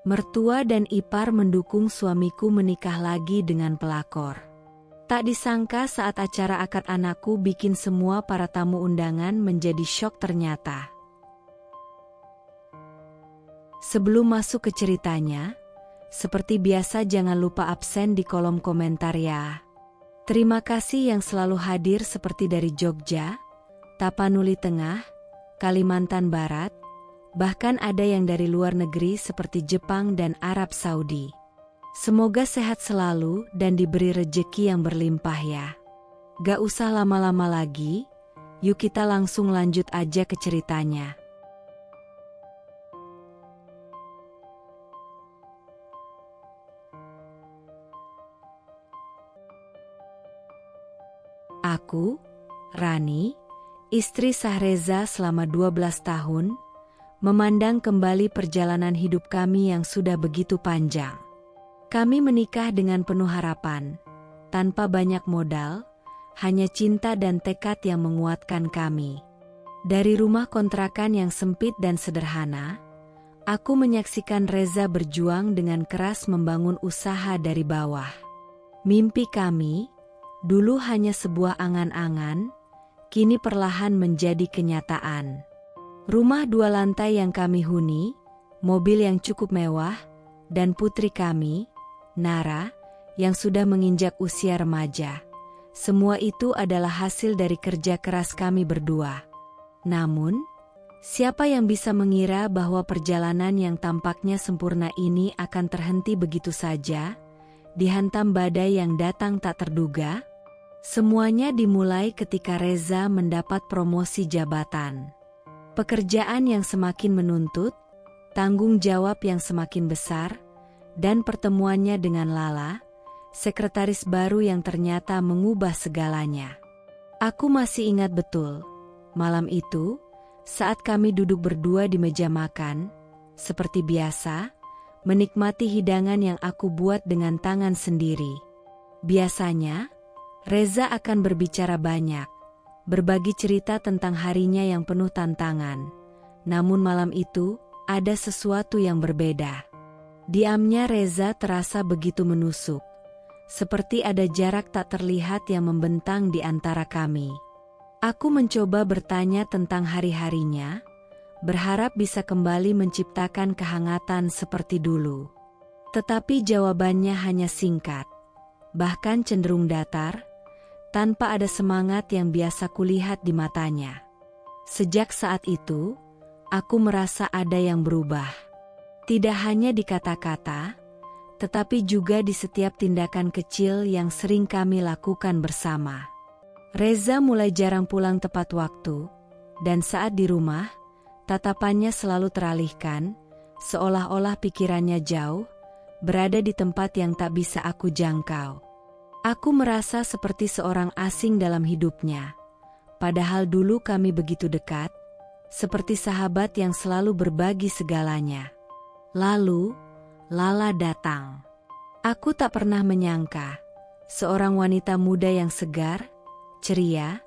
Mertua dan ipar mendukung suamiku menikah lagi dengan pelakor. Tak disangka saat acara akad anakku bikin semua para tamu undangan menjadi syok ternyata. Sebelum masuk ke ceritanya, seperti biasa jangan lupa absen di kolom komentar ya. Terima kasih yang selalu hadir seperti dari Jogja, Tapanuli Tengah, Kalimantan Barat, bahkan ada yang dari luar negeri seperti Jepang dan Arab Saudi. Semoga sehat selalu dan diberi rejeki yang berlimpah ya. Gak usah lama-lama lagi, yuk kita langsung lanjut aja ke ceritanya. Aku, Rani, istri Sahreza selama 12 tahun, memandang kembali perjalanan hidup kami yang sudah begitu panjang. Kami menikah dengan penuh harapan, tanpa banyak modal, hanya cinta dan tekad yang menguatkan kami. Dari rumah kontrakan yang sempit dan sederhana, aku menyaksikan Reza berjuang dengan keras membangun usaha dari bawah. Mimpi kami, dulu hanya sebuah angan-angan, kini perlahan menjadi kenyataan. Rumah 2 lantai yang kami huni, mobil yang cukup mewah, dan putri kami, Nara, yang sudah menginjak usia remaja. Semua itu adalah hasil dari kerja keras kami berdua. Namun, siapa yang bisa mengira bahwa perjalanan yang tampaknya sempurna ini akan terhenti begitu saja, dihantam badai yang datang tak terduga? Semuanya dimulai ketika Reza mendapat promosi jabatan. Pekerjaan yang semakin menuntut, tanggung jawab yang semakin besar, dan pertemuannya dengan Lala, sekretaris baru yang ternyata mengubah segalanya. Aku masih ingat betul, malam itu, saat kami duduk berdua di meja makan, seperti biasa, menikmati hidangan yang aku buat dengan tangan sendiri. Biasanya, Reza akan berbicara banyak, berbagi cerita tentang harinya yang penuh tantangan. Namun malam itu, ada sesuatu yang berbeda. Diamnya Reza terasa begitu menusuk, seperti ada jarak tak terlihat yang membentang di antara kami. Aku mencoba bertanya tentang hari-harinya, berharap bisa kembali menciptakan kehangatan seperti dulu. Tetapi jawabannya hanya singkat, bahkan cenderung datar, tanpa ada semangat yang biasa kulihat di matanya. Sejak saat itu, aku merasa ada yang berubah. Tidak hanya di kata-kata, tetapi juga di setiap tindakan kecil yang sering kami lakukan bersama. Reza mulai jarang pulang tepat waktu, dan saat di rumah, tatapannya selalu teralihkan, seolah-olah pikirannya jauh, berada di tempat yang tak bisa aku jangkau. Aku merasa seperti seorang asing dalam hidupnya, padahal dulu kami begitu dekat, seperti sahabat yang selalu berbagi segalanya. Lalu, Lala datang. Aku tak pernah menyangka, seorang wanita muda yang segar, ceria,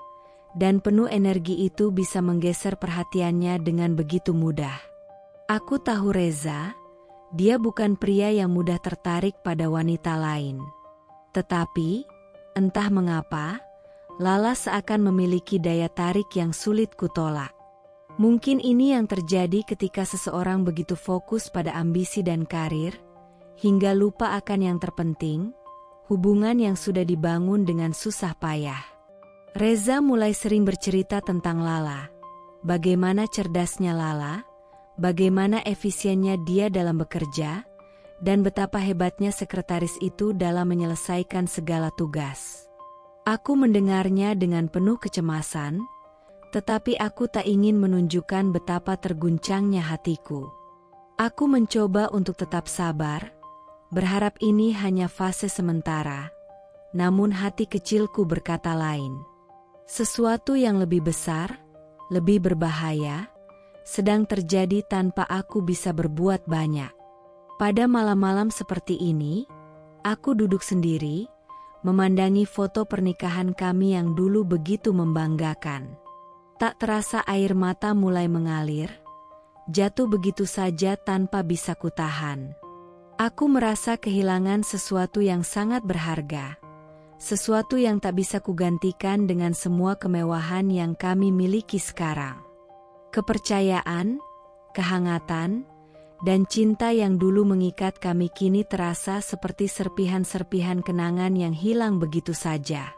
dan penuh energi itu bisa menggeser perhatiannya dengan begitu mudah. Aku tahu Reza, dia bukan pria yang mudah tertarik pada wanita lain. Tetapi, entah mengapa, Lala seakan memiliki daya tarik yang sulit kutolak. Mungkin ini yang terjadi ketika seseorang begitu fokus pada ambisi dan karir, hingga lupa akan yang terpenting, hubungan yang sudah dibangun dengan susah payah. Reza mulai sering bercerita tentang Lala, bagaimana cerdasnya Lala, bagaimana efisiennya dia dalam bekerja, dan betapa hebatnya sekretaris itu dalam menyelesaikan segala tugas. Aku mendengarnya dengan penuh kecemasan, tetapi aku tak ingin menunjukkan betapa terguncangnya hatiku. Aku mencoba untuk tetap sabar, berharap ini hanya fase sementara, namun hati kecilku berkata lain. Sesuatu yang lebih besar, lebih berbahaya, sedang terjadi tanpa aku bisa berbuat banyak. Pada malam-malam seperti ini, aku duduk sendiri, memandangi foto pernikahan kami yang dulu begitu membanggakan. Tak terasa air mata mulai mengalir, jatuh begitu saja tanpa bisa kutahan. Aku merasa kehilangan sesuatu yang sangat berharga. Sesuatu yang tak bisa kugantikan dengan semua kemewahan yang kami miliki sekarang. Kepercayaan, kehangatan, dan cinta yang dulu mengikat kami kini terasa seperti serpihan-serpihan kenangan yang hilang begitu saja.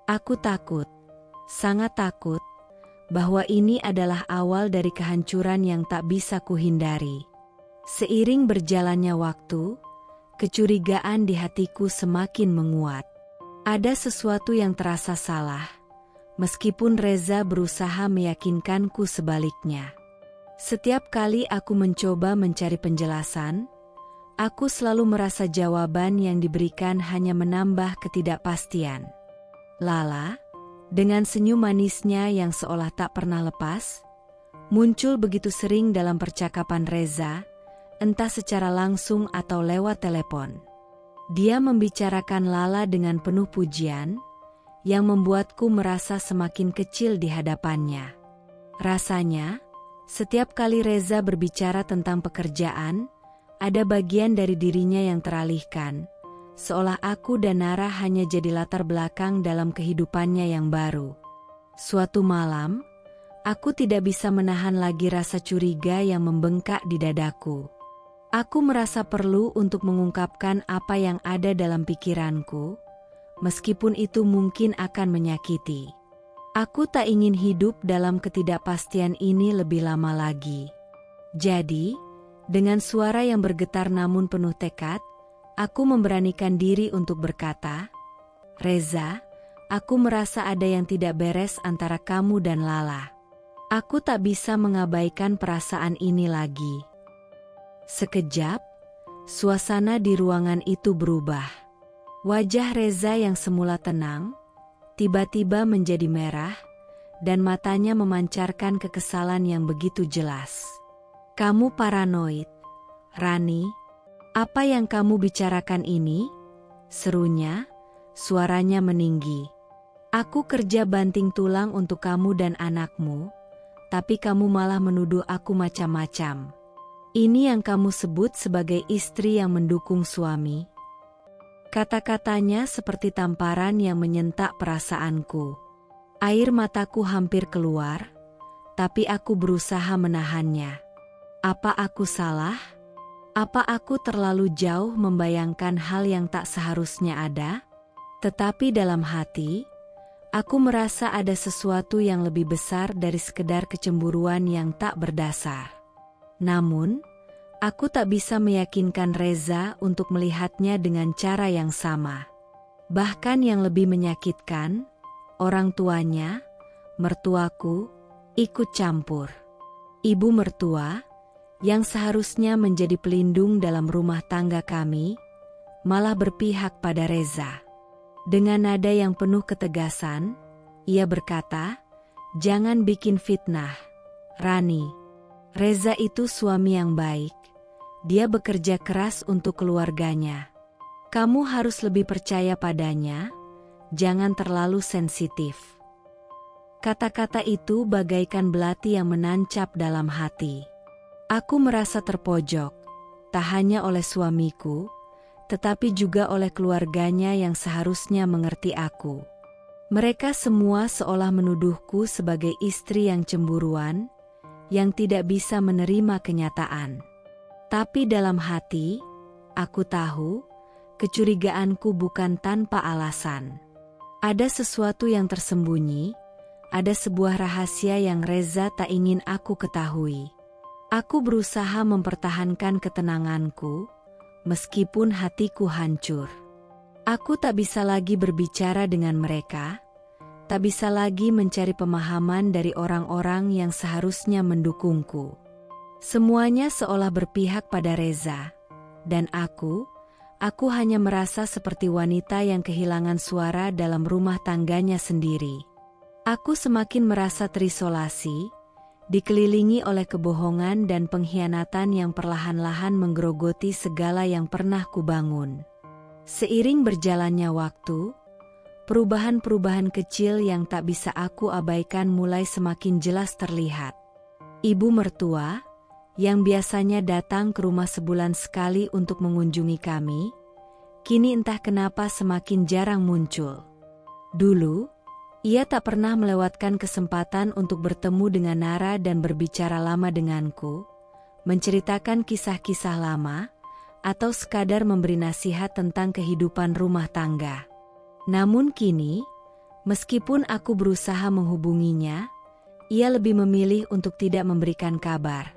Aku takut, sangat takut, bahwa ini adalah awal dari kehancuran yang tak bisa kuhindari. Seiring berjalannya waktu, kecurigaan di hatiku semakin menguat. Ada sesuatu yang terasa salah, meskipun Reza berusaha meyakinkanku sebaliknya. Setiap kali aku mencoba mencari penjelasan, aku selalu merasa jawaban yang diberikan hanya menambah ketidakpastian. Lala, dengan senyum manisnya yang seolah tak pernah lepas, muncul begitu sering dalam percakapan Reza, entah secara langsung atau lewat telepon. Dia membicarakan Lala dengan penuh pujian, yang membuatku merasa semakin kecil di hadapannya. Rasanya, setiap kali Reza berbicara tentang pekerjaan, ada bagian dari dirinya yang teralihkan, seolah aku dan Nara hanya jadi latar belakang dalam kehidupannya yang baru. Suatu malam, aku tidak bisa menahan lagi rasa curiga yang membengkak di dadaku. Aku merasa perlu untuk mengungkapkan apa yang ada dalam pikiranku, meskipun itu mungkin akan menyakiti. Aku tak ingin hidup dalam ketidakpastian ini lebih lama lagi. Jadi, dengan suara yang bergetar namun penuh tekad, aku memberanikan diri untuk berkata, "Reza, aku merasa ada yang tidak beres antara kamu dan Lala. Aku tak bisa mengabaikan perasaan ini lagi." Sekejap, suasana di ruangan itu berubah. Wajah Reza yang semula tenang, tiba-tiba menjadi merah, dan matanya memancarkan kekesalan yang begitu jelas. "Kamu paranoid, Rani. Apa yang kamu bicarakan ini?" serunya, suaranya meninggi. "Aku kerja banting tulang untuk kamu dan anakmu, tapi kamu malah menuduh aku macam-macam. Ini yang kamu sebut sebagai istri yang mendukung suami?" Kata-katanya seperti tamparan yang menyentak perasaanku. Air mataku hampir keluar, tapi aku berusaha menahannya. Apa aku salah? Apa aku terlalu jauh membayangkan hal yang tak seharusnya ada? Tetapi dalam hati, aku merasa ada sesuatu yang lebih besar dari sekedar kecemburuan yang tak berdasar. Namun, aku tak bisa meyakinkan Reza untuk melihatnya dengan cara yang sama. Bahkan yang lebih menyakitkan, orang tuanya, mertuaku, ikut campur. Ibu mertua, yang seharusnya menjadi pelindung dalam rumah tangga kami, malah berpihak pada Reza. Dengan nada yang penuh ketegasan, ia berkata, "Jangan bikin fitnah, Rani. Reza itu suami yang baik. Dia bekerja keras untuk keluarganya. Kamu harus lebih percaya padanya, jangan terlalu sensitif." Kata-kata itu bagaikan belati yang menancap dalam hati. Aku merasa terpojok, tak hanya oleh suamiku, tetapi juga oleh keluarganya yang seharusnya mengerti aku. Mereka semua seolah menuduhku sebagai istri yang cemburuan, yang tidak bisa menerima kenyataan. Tapi dalam hati, aku tahu, kecurigaanku bukan tanpa alasan. Ada sesuatu yang tersembunyi, ada sebuah rahasia yang Reza tak ingin aku ketahui. Aku berusaha mempertahankan ketenanganku, meskipun hatiku hancur. Aku tak bisa lagi berbicara dengan mereka, tak bisa lagi mencari pemahaman dari orang-orang yang seharusnya mendukungku. Semuanya seolah berpihak pada Reza, dan aku hanya merasa seperti wanita yang kehilangan suara dalam rumah tangganya sendiri. Aku semakin merasa terisolasi, dikelilingi oleh kebohongan dan pengkhianatan yang perlahan-lahan menggerogoti segala yang pernah kubangun. Seiring berjalannya waktu, perubahan-perubahan kecil yang tak bisa aku abaikan mulai semakin jelas terlihat. Ibu mertua, yang biasanya datang ke rumah sebulan sekali untuk mengunjungi kami, kini entah kenapa semakin jarang muncul. Dulu, ia tak pernah melewatkan kesempatan untuk bertemu dengan Nara dan berbicara lama denganku, menceritakan kisah-kisah lama, atau sekadar memberi nasihat tentang kehidupan rumah tangga. Namun kini, meskipun aku berusaha menghubunginya, ia lebih memilih untuk tidak memberikan kabar.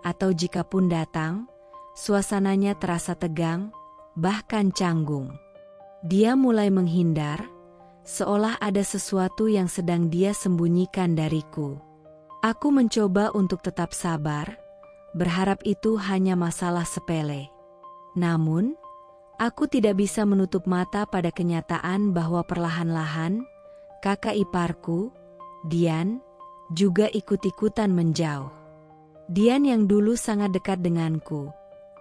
Atau jikapun datang, suasananya terasa tegang, bahkan canggung. Dia mulai menghindar, seolah ada sesuatu yang sedang dia sembunyikan dariku. Aku mencoba untuk tetap sabar, berharap itu hanya masalah sepele. Namun, aku tidak bisa menutup mata pada kenyataan bahwa perlahan-lahan, kakak iparku, Dian, juga ikut-ikutan menjauh. Dian yang dulu sangat dekat denganku,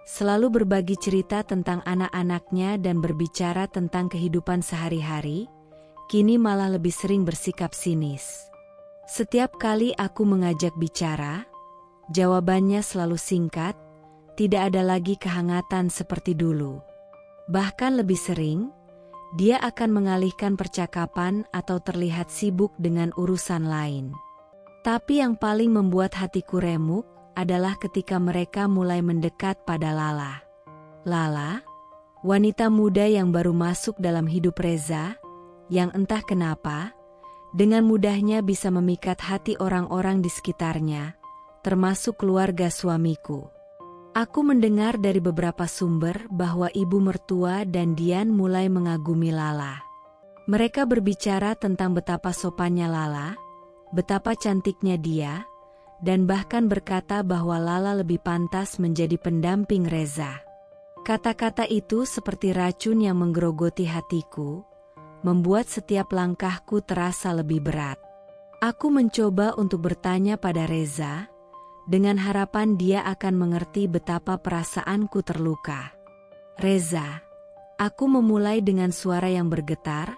selalu berbagi cerita tentang anak-anaknya dan berbicara tentang kehidupan sehari-hari, kini malah lebih sering bersikap sinis. Setiap kali aku mengajak bicara, jawabannya selalu singkat, tidak ada lagi kehangatan seperti dulu. Bahkan lebih sering, dia akan mengalihkan percakapan atau terlihat sibuk dengan urusan lain. Tapi yang paling membuat hatiku remuk adalah ketika mereka mulai mendekat pada Lala. Lala, wanita muda yang baru masuk dalam hidup Reza, yang entah kenapa, dengan mudahnya bisa memikat hati orang-orang di sekitarnya, termasuk keluarga suamiku. Aku mendengar dari beberapa sumber bahwa ibu mertua dan Dian mulai mengagumi Lala. Mereka berbicara tentang betapa sopannya Lala, betapa cantiknya dia, dan bahkan berkata bahwa Lala lebih pantas menjadi pendamping Reza. Kata-kata itu seperti racun yang menggerogoti hatiku, membuat setiap langkahku terasa lebih berat. Aku mencoba untuk bertanya pada Reza, dengan harapan dia akan mengerti betapa perasaanku terluka. Reza, aku memulai dengan suara yang bergetar,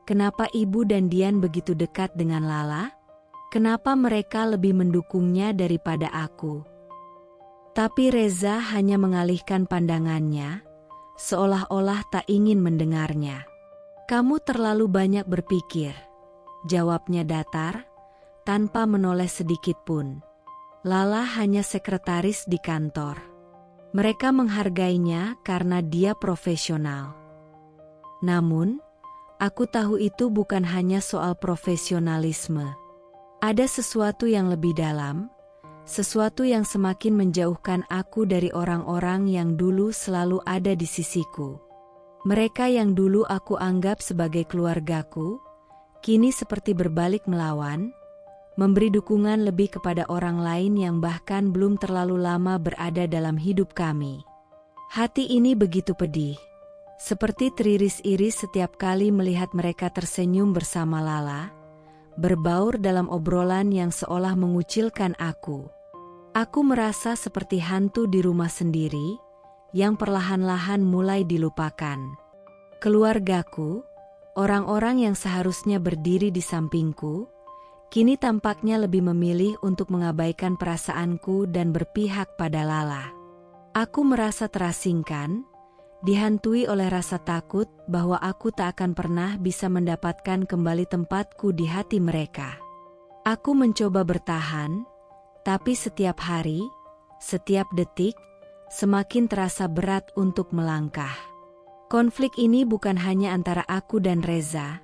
kenapa ibu dan Dian begitu dekat dengan Lala? Kenapa mereka lebih mendukungnya daripada aku? Tapi Reza hanya mengalihkan pandangannya, seolah-olah tak ingin mendengarnya. Kamu terlalu banyak berpikir, jawabnya datar, tanpa menoleh sedikit pun. Lala hanya sekretaris di kantor. Mereka menghargainya karena dia profesional. Namun, aku tahu itu bukan hanya soal profesionalisme. Ada sesuatu yang lebih dalam, sesuatu yang semakin menjauhkan aku dari orang-orang yang dulu selalu ada di sisiku. Mereka yang dulu aku anggap sebagai keluargaku, kini seperti berbalik melawan, memberi dukungan lebih kepada orang lain yang bahkan belum terlalu lama berada dalam hidup kami. Hati ini begitu pedih, seperti teriris-iris setiap kali melihat mereka tersenyum bersama Lala, berbaur dalam obrolan yang seolah mengucilkan aku. Aku merasa seperti hantu di rumah sendiri, yang perlahan-lahan mulai dilupakan. Keluargaku, orang-orang yang seharusnya berdiri di sampingku, kini tampaknya lebih memilih untuk mengabaikan perasaanku dan berpihak pada Lala. Aku merasa terasingkan, dihantui oleh rasa takut bahwa aku tak akan pernah bisa mendapatkan kembali tempatku di hati mereka. Aku mencoba bertahan, tapi setiap hari, setiap detik, semakin terasa berat untuk melangkah. Konflik ini bukan hanya antara aku dan Reza,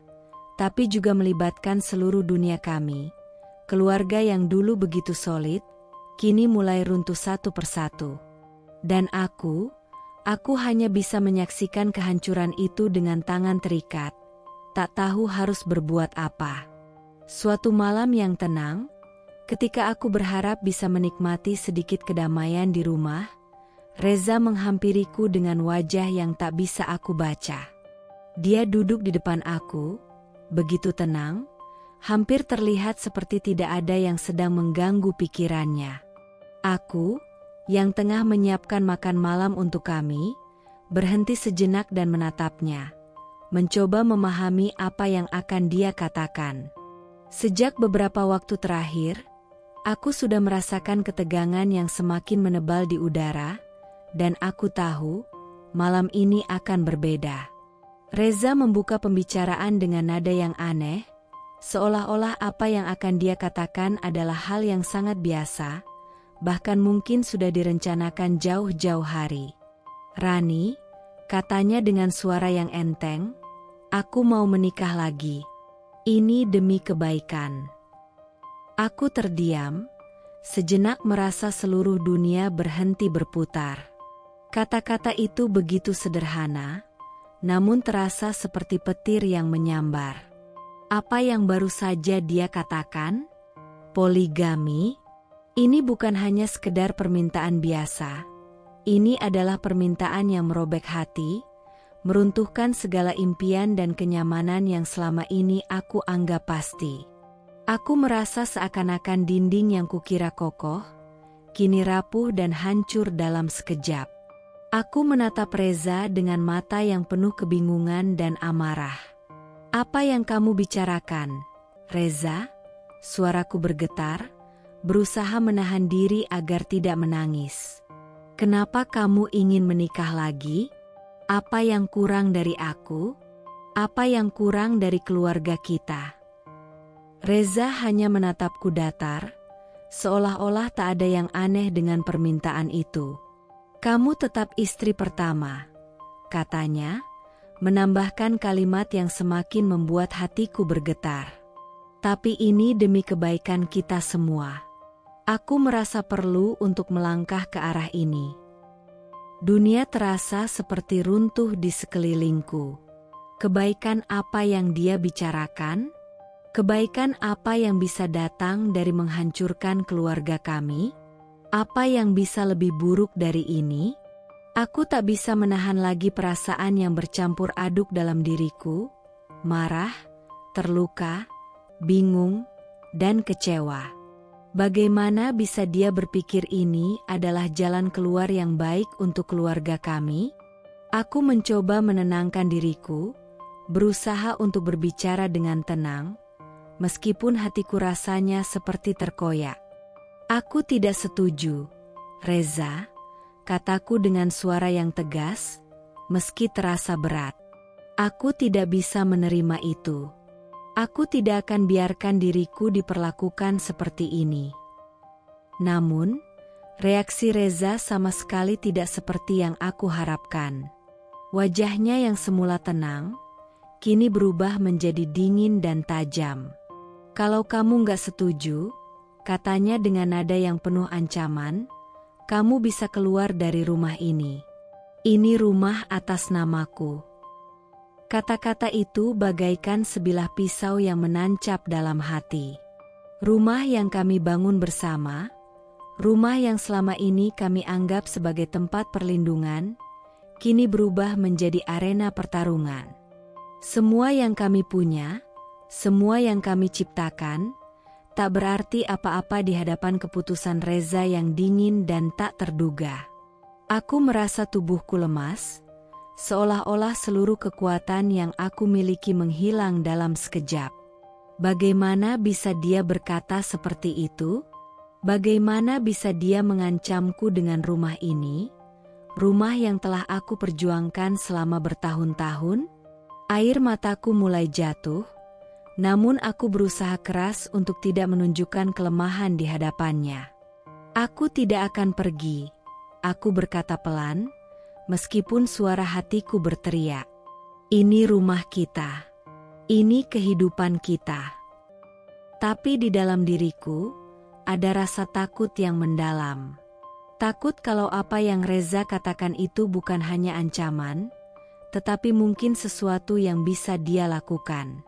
tapi juga melibatkan seluruh dunia kami. Keluarga yang dulu begitu solid, kini mulai runtuh satu persatu. Dan aku hanya bisa menyaksikan kehancuran itu dengan tangan terikat, tak tahu harus berbuat apa. Suatu malam yang tenang, ketika aku berharap bisa menikmati sedikit kedamaian di rumah, Reza menghampiriku dengan wajah yang tak bisa aku baca. Dia duduk di depan aku, begitu tenang, hampir terlihat seperti tidak ada yang sedang mengganggu pikirannya. Aku, yang tengah menyiapkan makan malam untuk kami, berhenti sejenak dan menatapnya, mencoba memahami apa yang akan dia katakan. Sejak beberapa waktu terakhir, Aku sudah merasakan ketegangan yang semakin menebal di udara, dan aku tahu, malam ini akan berbeda. Reza membuka pembicaraan dengan nada yang aneh, seolah-olah apa yang akan dia katakan adalah hal yang sangat biasa, bahkan mungkin sudah direncanakan jauh-jauh hari. "Rani," katanya dengan suara yang enteng, "aku mau menikah lagi. Ini demi kebaikan." Aku terdiam, sejenak merasa seluruh dunia berhenti berputar. Kata-kata itu begitu sederhana, namun terasa seperti petir yang menyambar. Apa yang baru saja dia katakan? Poligami? Ini bukan hanya sekedar permintaan biasa. Ini adalah permintaan yang merobek hati, meruntuhkan segala impian dan kenyamanan yang selama ini aku anggap pasti. Aku merasa seakan-akan dinding yang kukira kokoh, kini rapuh dan hancur dalam sekejap. Aku menatap Reza dengan mata yang penuh kebingungan dan amarah. "Apa yang kamu bicarakan, Reza?" Suaraku bergetar, berusaha menahan diri agar tidak menangis. "Kenapa kamu ingin menikah lagi? Apa yang kurang dari aku? Apa yang kurang dari keluarga kita?" Reza hanya menatapku datar, seolah-olah tak ada yang aneh dengan permintaan itu. "Kamu tetap istri pertama," katanya, menambahkan kalimat yang semakin membuat hatiku bergetar. "Tapi ini demi kebaikan kita semua. Aku merasa perlu untuk melangkah ke arah ini." Dunia terasa seperti runtuh di sekelilingku. Kebaikan apa yang dia bicarakan? Kebaikan apa yang bisa datang dari menghancurkan keluarga kami? Apa yang bisa lebih buruk dari ini? Aku tak bisa menahan lagi perasaan yang bercampur aduk dalam diriku, marah, terluka, bingung, dan kecewa. Bagaimana bisa dia berpikir ini adalah jalan keluar yang baik untuk keluarga kami? Aku mencoba menenangkan diriku, berusaha untuk berbicara dengan tenang, meskipun hatiku rasanya seperti terkoyak. "Aku tidak setuju, Reza," kataku dengan suara yang tegas, meski terasa berat. "Aku tidak bisa menerima itu. Aku tidak akan biarkan diriku diperlakukan seperti ini." Namun, reaksi Reza sama sekali tidak seperti yang aku harapkan. Wajahnya yang semula tenang, kini berubah menjadi dingin dan tajam. "Kalau kamu nggak setuju," katanya dengan nada yang penuh ancaman, "kamu bisa keluar dari rumah ini. Ini rumah atas namaku." Kata-kata itu bagaikan sebilah pisau yang menancap dalam hati. Rumah yang kami bangun bersama, rumah yang selama ini kami anggap sebagai tempat perlindungan, kini berubah menjadi arena pertarungan. Semua yang kami punya, semua yang kami ciptakan, tak berarti apa-apa di hadapan keputusan Reza yang dingin dan tak terduga. Aku merasa tubuhku lemas, seolah-olah seluruh kekuatan yang aku miliki menghilang dalam sekejap. Bagaimana bisa dia berkata seperti itu? Bagaimana bisa dia mengancamku dengan rumah ini? Rumah yang telah aku perjuangkan selama bertahun-tahun? Air mataku mulai jatuh, namun aku berusaha keras untuk tidak menunjukkan kelemahan di hadapannya. "Aku tidak akan pergi," aku berkata pelan, meskipun suara hatiku berteriak. "Ini rumah kita. Ini kehidupan kita." Tapi di dalam diriku, ada rasa takut yang mendalam. Takut kalau apa yang Reza katakan itu bukan hanya ancaman, tetapi mungkin sesuatu yang bisa dia lakukan.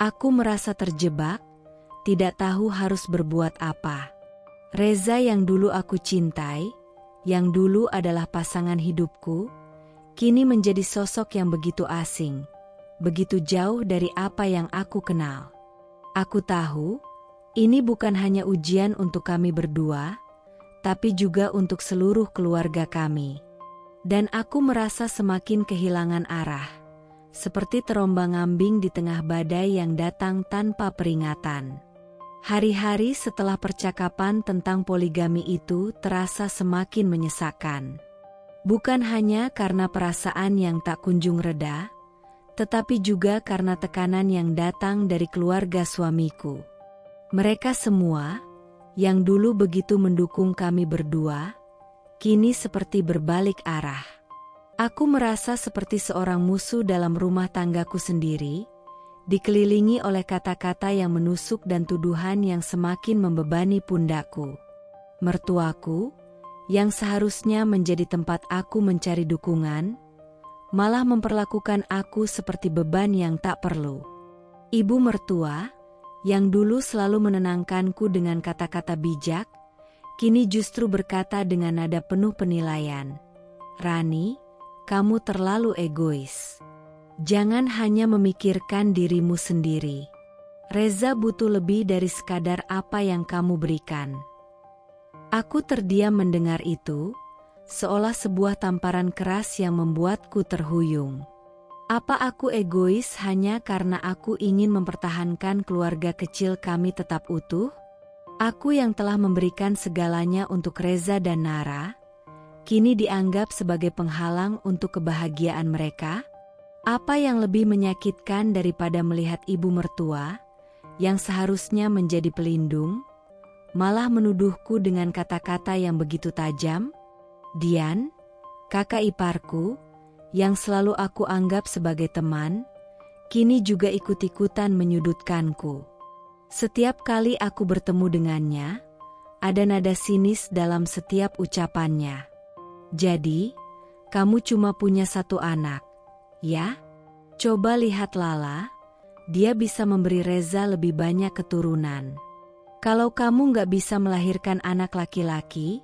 Aku merasa terjebak, tidak tahu harus berbuat apa. Reza yang dulu aku cintai, yang dulu adalah pasangan hidupku, kini menjadi sosok yang begitu asing, begitu jauh dari apa yang aku kenal. Aku tahu, ini bukan hanya ujian untuk kami berdua, tapi juga untuk seluruh keluarga kami. Dan aku merasa semakin kehilangan arah, seperti terombang-ambing di tengah badai yang datang tanpa peringatan. Hari-hari setelah percakapan tentang poligami itu terasa semakin menyesakkan. Bukan hanya karena perasaan yang tak kunjung reda, tetapi juga karena tekanan yang datang dari keluarga suamiku. Mereka semua, yang dulu begitu mendukung kami berdua, kini seperti berbalik arah. Aku merasa seperti seorang musuh dalam rumah tanggaku sendiri, dikelilingi oleh kata-kata yang menusuk dan tuduhan yang semakin membebani pundakku. Mertuaku, yang seharusnya menjadi tempat aku mencari dukungan, malah memperlakukan aku seperti beban yang tak perlu. Ibu mertua, yang dulu selalu menenangkanku dengan kata-kata bijak, kini justru berkata dengan nada penuh penilaian, "Rani, kamu terlalu egois. Jangan hanya memikirkan dirimu sendiri. Reza butuh lebih dari sekadar apa yang kamu berikan." Aku terdiam mendengar itu, seolah sebuah tamparan keras yang membuatku terhuyung. Apa aku egois hanya karena aku ingin mempertahankan keluarga kecil kami tetap utuh? Aku yang telah memberikan segalanya untuk Reza dan Nara, kini dianggap sebagai penghalang untuk kebahagiaan mereka? Apa yang lebih menyakitkan daripada melihat ibu mertua, yang seharusnya menjadi pelindung, malah menuduhku dengan kata-kata yang begitu tajam? Dian, kakak iparku, yang selalu aku anggap sebagai teman, kini juga ikut-ikutan menyudutkanku. Setiap kali aku bertemu dengannya, ada nada sinis dalam setiap ucapannya. "Jadi, kamu cuma punya satu anak, ya? Coba lihat Lala, dia bisa memberi Reza lebih banyak keturunan. Kalau kamu nggak bisa melahirkan anak laki-laki,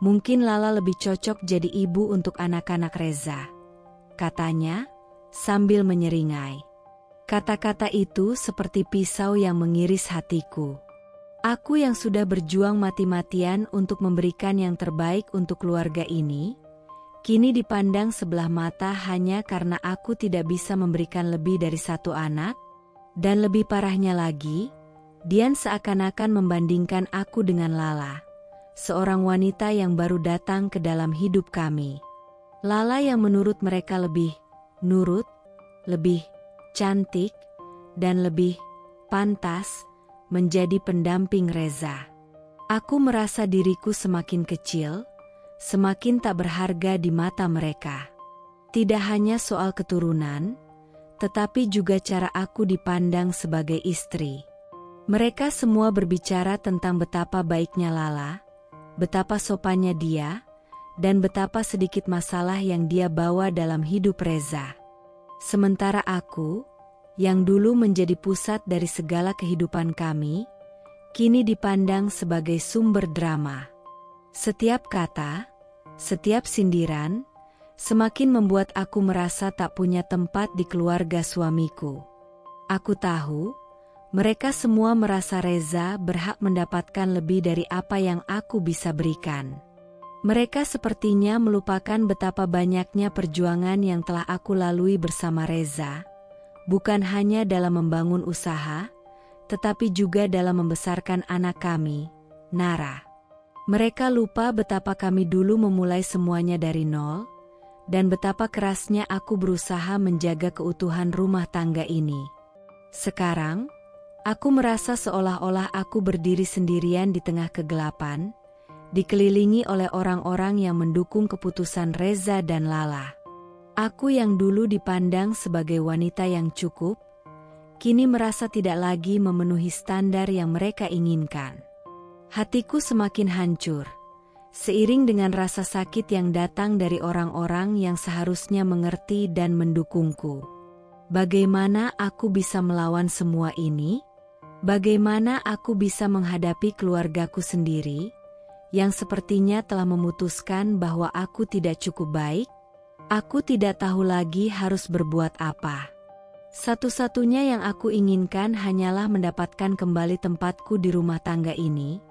mungkin Lala lebih cocok jadi ibu untuk anak-anak Reza," katanya, sambil menyeringai. Kata-kata itu seperti pisau yang mengiris hatiku. Aku yang sudah berjuang mati-matian untuk memberikan yang terbaik untuk keluarga ini, kini dipandang sebelah mata hanya karena aku tidak bisa memberikan lebih dari satu anak, dan lebih parahnya lagi, Dian seakan-akan membandingkan aku dengan Lala, seorang wanita yang baru datang ke dalam hidup kami. Lala yang menurut mereka lebih nurut, lebih cantik, dan lebih pantas menjadi pendamping Reza. Aku merasa diriku semakin kecil, semakin tak berharga di mata mereka. Tidak hanya soal keturunan, tetapi juga cara aku dipandang sebagai istri. Mereka semua berbicara tentang betapa baiknya Lala, betapa sopannya dia, dan betapa sedikit masalah yang dia bawa dalam hidup Reza. Sementara aku, yang dulu menjadi pusat dari segala kehidupan kami, kini dipandang sebagai sumber drama. Setiap kata, setiap sindiran, semakin membuat aku merasa tak punya tempat di keluarga suamiku. Aku tahu, mereka semua merasa Reza berhak mendapatkan lebih dari apa yang aku bisa berikan. Mereka sepertinya melupakan betapa banyaknya perjuangan yang telah aku lalui bersama Reza, bukan hanya dalam membangun usaha, tetapi juga dalam membesarkan anak kami, Nara. Mereka lupa betapa kami dulu memulai semuanya dari nol, dan betapa kerasnya aku berusaha menjaga keutuhan rumah tangga ini. Sekarang, aku merasa seolah-olah aku berdiri sendirian di tengah kegelapan, dikelilingi oleh orang-orang yang mendukung keputusan Reza dan Lala. Aku yang dulu dipandang sebagai wanita yang cukup, kini merasa tidak lagi memenuhi standar yang mereka inginkan. Hatiku semakin hancur, seiring dengan rasa sakit yang datang dari orang-orang yang seharusnya mengerti dan mendukungku. Bagaimana aku bisa melawan semua ini? Bagaimana aku bisa menghadapi keluargaku sendiri, yang sepertinya telah memutuskan bahwa aku tidak cukup baik? Aku tidak tahu lagi harus berbuat apa. Satu-satunya yang aku inginkan hanyalah mendapatkan kembali tempatku di rumah tangga ini,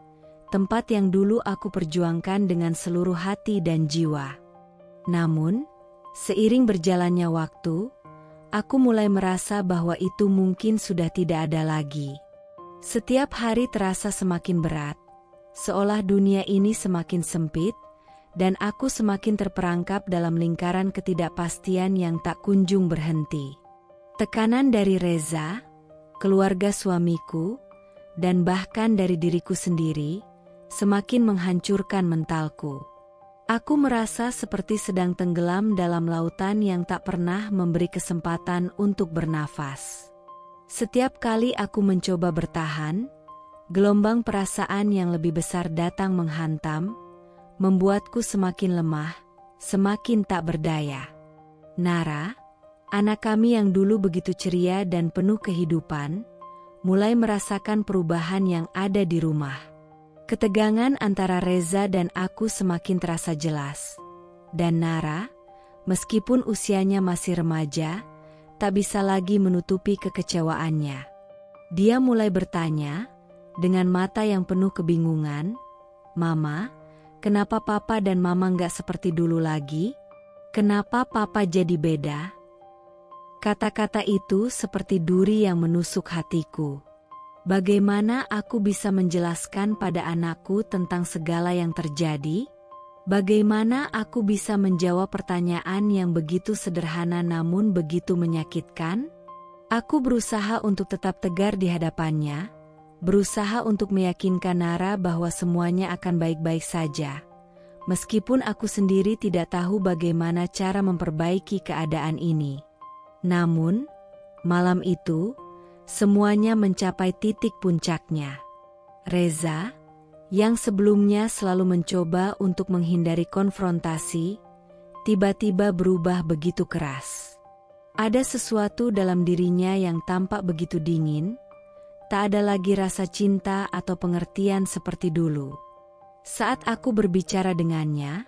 tempat yang dulu aku perjuangkan dengan seluruh hati dan jiwa. Namun, seiring berjalannya waktu, aku mulai merasa bahwa itu mungkin sudah tidak ada lagi. Setiap hari terasa semakin berat, seolah dunia ini semakin sempit, dan aku semakin terperangkap dalam lingkaran ketidakpastian yang tak kunjung berhenti. Tekanan dari Reza, keluarga suamiku, dan bahkan dari diriku sendiri, semakin menghancurkan mentalku. Aku merasa seperti sedang tenggelam dalam lautan yang tak pernah memberi kesempatan untuk bernafas. Setiap kali aku mencoba bertahan, gelombang perasaan yang lebih besar datang menghantam, membuatku semakin lemah, semakin tak berdaya. Nara, anak kami yang dulu begitu ceria dan penuh kehidupan, mulai merasakan perubahan yang ada di rumah. Ketegangan antara Reza dan aku semakin terasa jelas. Dan Nara, meskipun usianya masih remaja, tak bisa lagi menutupi kekecewaannya. Dia mulai bertanya, dengan mata yang penuh kebingungan, "Mama, kenapa Papa dan Mama nggak seperti dulu lagi? Kenapa Papa jadi beda?" Kata-kata itu seperti duri yang menusuk hatiku. Bagaimana aku bisa menjelaskan pada anakku tentang segala yang terjadi? Bagaimana aku bisa menjawab pertanyaan yang begitu sederhana namun begitu menyakitkan? Aku berusaha untuk tetap tegar di hadapannya, berusaha untuk meyakinkan Nara bahwa semuanya akan baik-baik saja. Meskipun aku sendiri tidak tahu bagaimana cara memperbaiki keadaan ini. Namun, malam itu, semuanya mencapai titik puncaknya. Reza, yang sebelumnya selalu mencoba untuk menghindari konfrontasi, tiba-tiba berubah begitu keras. Ada sesuatu dalam dirinya yang tampak begitu dingin, tak ada lagi rasa cinta atau pengertian seperti dulu. Saat aku berbicara dengannya,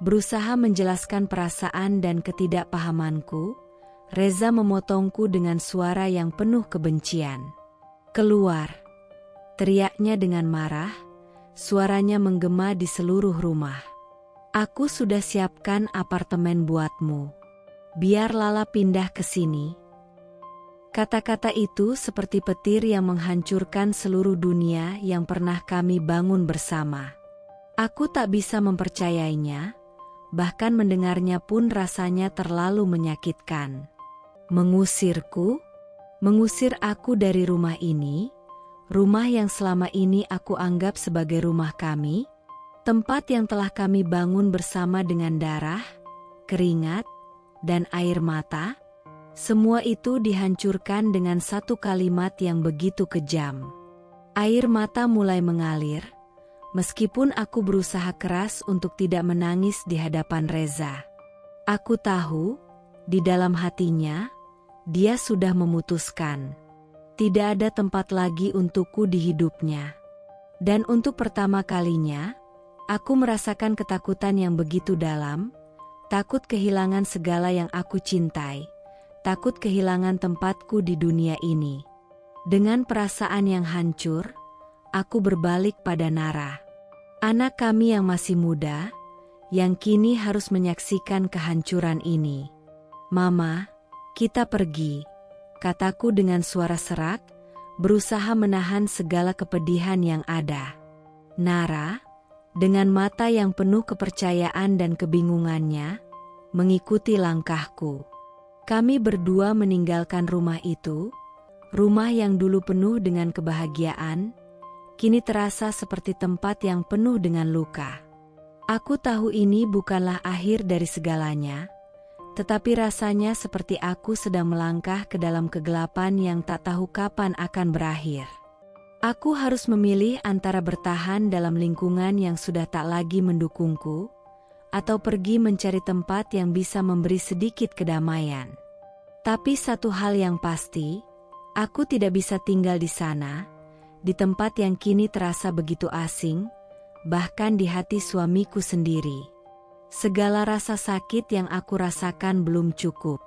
berusaha menjelaskan perasaan dan ketidakpahamanku, Reza memotongku dengan suara yang penuh kebencian. "Keluar!" teriaknya dengan marah, suaranya menggema di seluruh rumah. "Aku sudah siapkan apartemen buatmu. Biar Lala pindah ke sini." Kata-kata itu seperti petir yang menghancurkan seluruh dunia yang pernah kami bangun bersama. Aku tak bisa mempercayainya, bahkan mendengarnya pun rasanya terlalu menyakitkan. Mengusirku? Mengusir aku dari rumah ini? Rumah yang selama ini aku anggap sebagai rumah kami? Tempat yang telah kami bangun bersama dengan darah, keringat, dan air mata? Semua itu dihancurkan dengan satu kalimat yang begitu kejam. Air mata mulai mengalir, meskipun aku berusaha keras untuk tidak menangis di hadapan Reza. Aku tahu, di dalam hatinya, dia sudah memutuskan. Tidak ada tempat lagi untukku di hidupnya. Dan untuk pertama kalinya, aku merasakan ketakutan yang begitu dalam, takut kehilangan segala yang aku cintai, takut kehilangan tempatku di dunia ini. Dengan perasaan yang hancur, aku berbalik pada Nara. Anak kami yang masih muda, yang kini harus menyaksikan kehancuran ini. "Mama, kita pergi," kataku dengan suara serak, berusaha menahan segala kepedihan yang ada. Nara, dengan mata yang penuh kepercayaan dan kebingungannya, mengikuti langkahku. Kami berdua meninggalkan rumah itu, rumah yang dulu penuh dengan kebahagiaan, kini terasa seperti tempat yang penuh dengan luka. Aku tahu ini bukanlah akhir dari segalanya, tetapi rasanya seperti aku sedang melangkah ke dalam kegelapan yang tak tahu kapan akan berakhir. Aku harus memilih antara bertahan dalam lingkungan yang sudah tak lagi mendukungku, atau pergi mencari tempat yang bisa memberi sedikit kedamaian. Tapi satu hal yang pasti, aku tidak bisa tinggal di sana, di tempat yang kini terasa begitu asing, bahkan di hati suamiku sendiri. Segala rasa sakit yang aku rasakan belum cukup.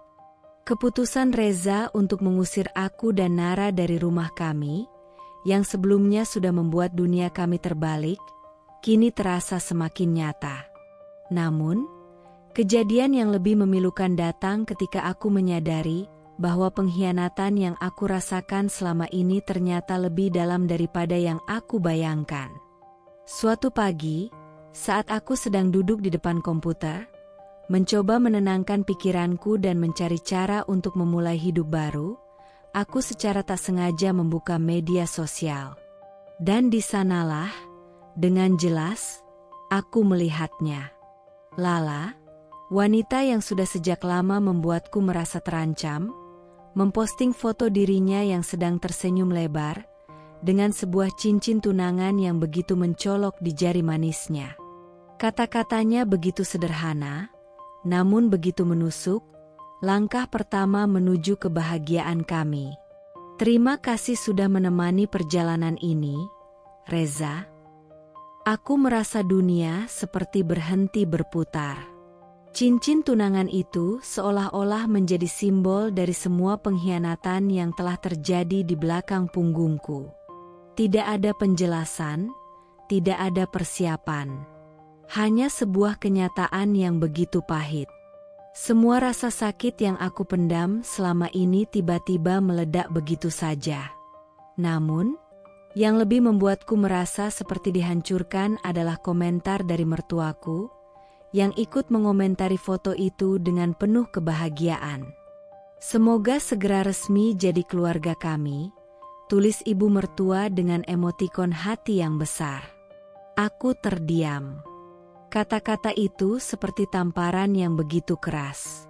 Keputusan Reza untuk mengusir aku dan Nara dari rumah kami, yang sebelumnya sudah membuat dunia kami terbalik, kini terasa semakin nyata. Namun, kejadian yang lebih memilukan datang ketika aku menyadari bahwa pengkhianatan yang aku rasakan selama ini ternyata lebih dalam daripada yang aku bayangkan. Suatu pagi, saat aku sedang duduk di depan komputer, mencoba menenangkan pikiranku dan mencari cara untuk memulai hidup baru, aku secara tak sengaja membuka media sosial. Dan di sanalah, dengan jelas, aku melihatnya. Lala, wanita yang sudah sejak lama membuatku merasa terancam, memposting foto dirinya yang sedang tersenyum lebar, dengan sebuah cincin tunangan yang begitu mencolok di jari manisnya. Kata-katanya begitu sederhana, namun begitu menusuk, langkah pertama menuju kebahagiaan kami. Terima kasih sudah menemani perjalanan ini, Reza. Aku merasa dunia seperti berhenti berputar. Cincin tunangan itu seolah-olah menjadi simbol dari semua pengkhianatan yang telah terjadi di belakang punggungku. Tidak ada penjelasan, tidak ada persiapan. Hanya sebuah kenyataan yang begitu pahit. Semua rasa sakit yang aku pendam selama ini tiba-tiba meledak begitu saja. Namun, yang lebih membuatku merasa seperti dihancurkan adalah komentar dari mertuaku, yang ikut mengomentari foto itu dengan penuh kebahagiaan. Semoga segera resmi jadi keluarga kami, tulis ibu mertua dengan emotikon hati yang besar. Aku terdiam. Kata-kata itu seperti tamparan yang begitu keras.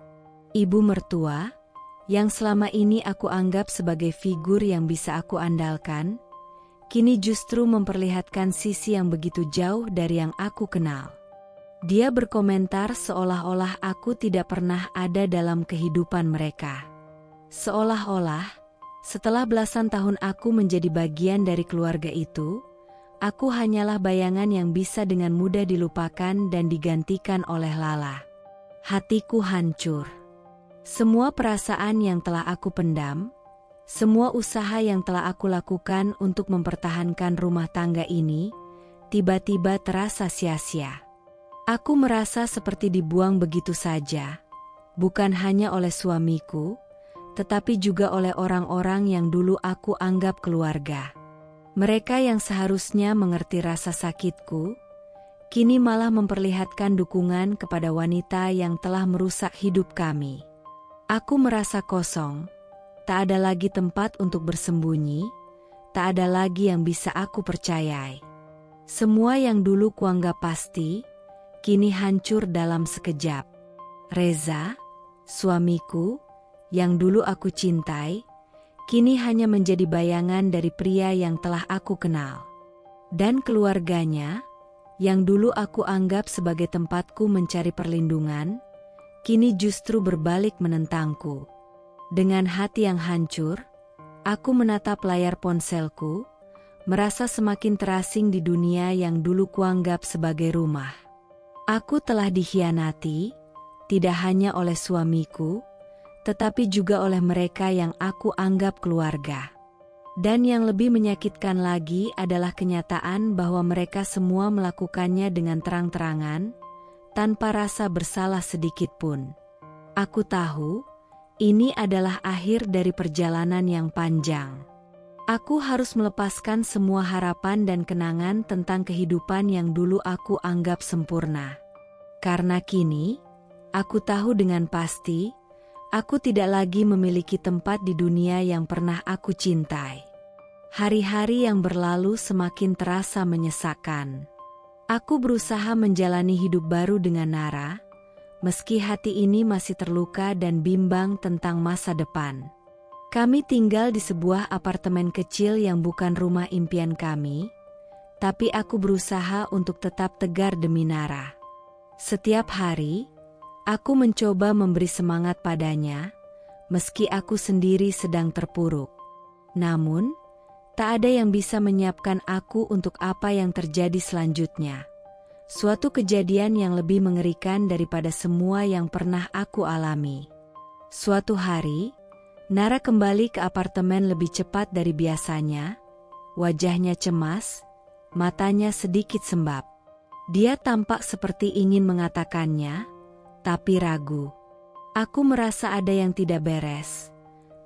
Ibu mertua, yang selama ini aku anggap sebagai figur yang bisa aku andalkan, kini justru memperlihatkan sisi yang begitu jauh dari yang aku kenal. Dia berkomentar seolah-olah aku tidak pernah ada dalam kehidupan mereka. Seolah-olah, setelah belasan tahun aku menjadi bagian dari keluarga itu, aku hanyalah bayangan yang bisa dengan mudah dilupakan dan digantikan oleh Lala. Hatiku hancur. Semua perasaan yang telah aku pendam, semua usaha yang telah aku lakukan untuk mempertahankan rumah tangga ini, tiba-tiba terasa sia-sia. Aku merasa seperti dibuang begitu saja, bukan hanya oleh suamiku, tetapi juga oleh orang-orang yang dulu aku anggap keluarga. Mereka yang seharusnya mengerti rasa sakitku, kini malah memperlihatkan dukungan kepada wanita yang telah merusak hidup kami. Aku merasa kosong. Tak ada lagi tempat untuk bersembunyi, tak ada lagi yang bisa aku percayai. Semua yang dulu kuanggap pasti, kini hancur dalam sekejap. Reza, suamiku, yang dulu aku cintai, kini hanya menjadi bayangan dari pria yang telah aku kenal. Dan keluarganya, yang dulu aku anggap sebagai tempatku mencari perlindungan, kini justru berbalik menentangku. Dengan hati yang hancur, aku menatap layar ponselku, merasa semakin terasing di dunia yang dulu kuanggap sebagai rumah. Aku telah dikhianati, tidak hanya oleh suamiku, tetapi juga oleh mereka yang aku anggap keluarga. Dan yang lebih menyakitkan lagi adalah kenyataan bahwa mereka semua melakukannya dengan terang-terangan, tanpa rasa bersalah sedikit pun. Aku tahu, ini adalah akhir dari perjalanan yang panjang. Aku harus melepaskan semua harapan dan kenangan tentang kehidupan yang dulu aku anggap sempurna. Karena kini, aku tahu dengan pasti, aku tidak lagi memiliki tempat di dunia yang pernah aku cintai. Hari-hari yang berlalu semakin terasa menyesakkan. Aku berusaha menjalani hidup baru dengan Nara, meski hati ini masih terluka dan bimbang tentang masa depan. Kami tinggal di sebuah apartemen kecil yang bukan rumah impian kami, tapi aku berusaha untuk tetap tegar demi Nara. Setiap hari, aku mencoba memberi semangat padanya, meski aku sendiri sedang terpuruk. Namun, tak ada yang bisa menyiapkan aku untuk apa yang terjadi selanjutnya. Suatu kejadian yang lebih mengerikan daripada semua yang pernah aku alami. Suatu hari, Nara kembali ke apartemen lebih cepat dari biasanya. Wajahnya cemas, matanya sedikit sembab. Dia tampak seperti ingin mengatakannya, tapi ragu. Aku merasa ada yang tidak beres.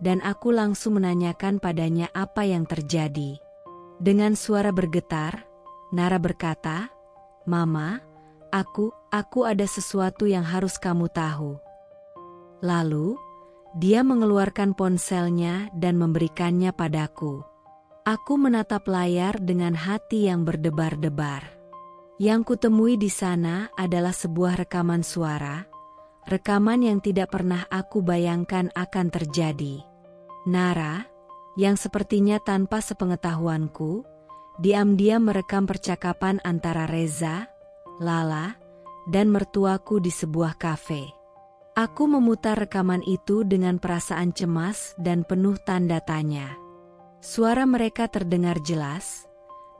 dan aku langsung menanyakan padanya apa yang terjadi. Dengan suara bergetar, Nara berkata, "Mama, aku ada sesuatu yang harus kamu tahu." Lalu, dia mengeluarkan ponselnya dan memberikannya padaku. Aku menatap layar dengan hati yang berdebar-debar. Yang kutemui di sana adalah sebuah rekaman suara, rekaman yang tidak pernah aku bayangkan akan terjadi. Nara, yang sepertinya tanpa sepengetahuanku, diam-diam merekam percakapan antara Reza, Lala, dan mertuaku di sebuah kafe. Aku memutar rekaman itu dengan perasaan cemas dan penuh tanda tanya. Suara mereka terdengar jelas,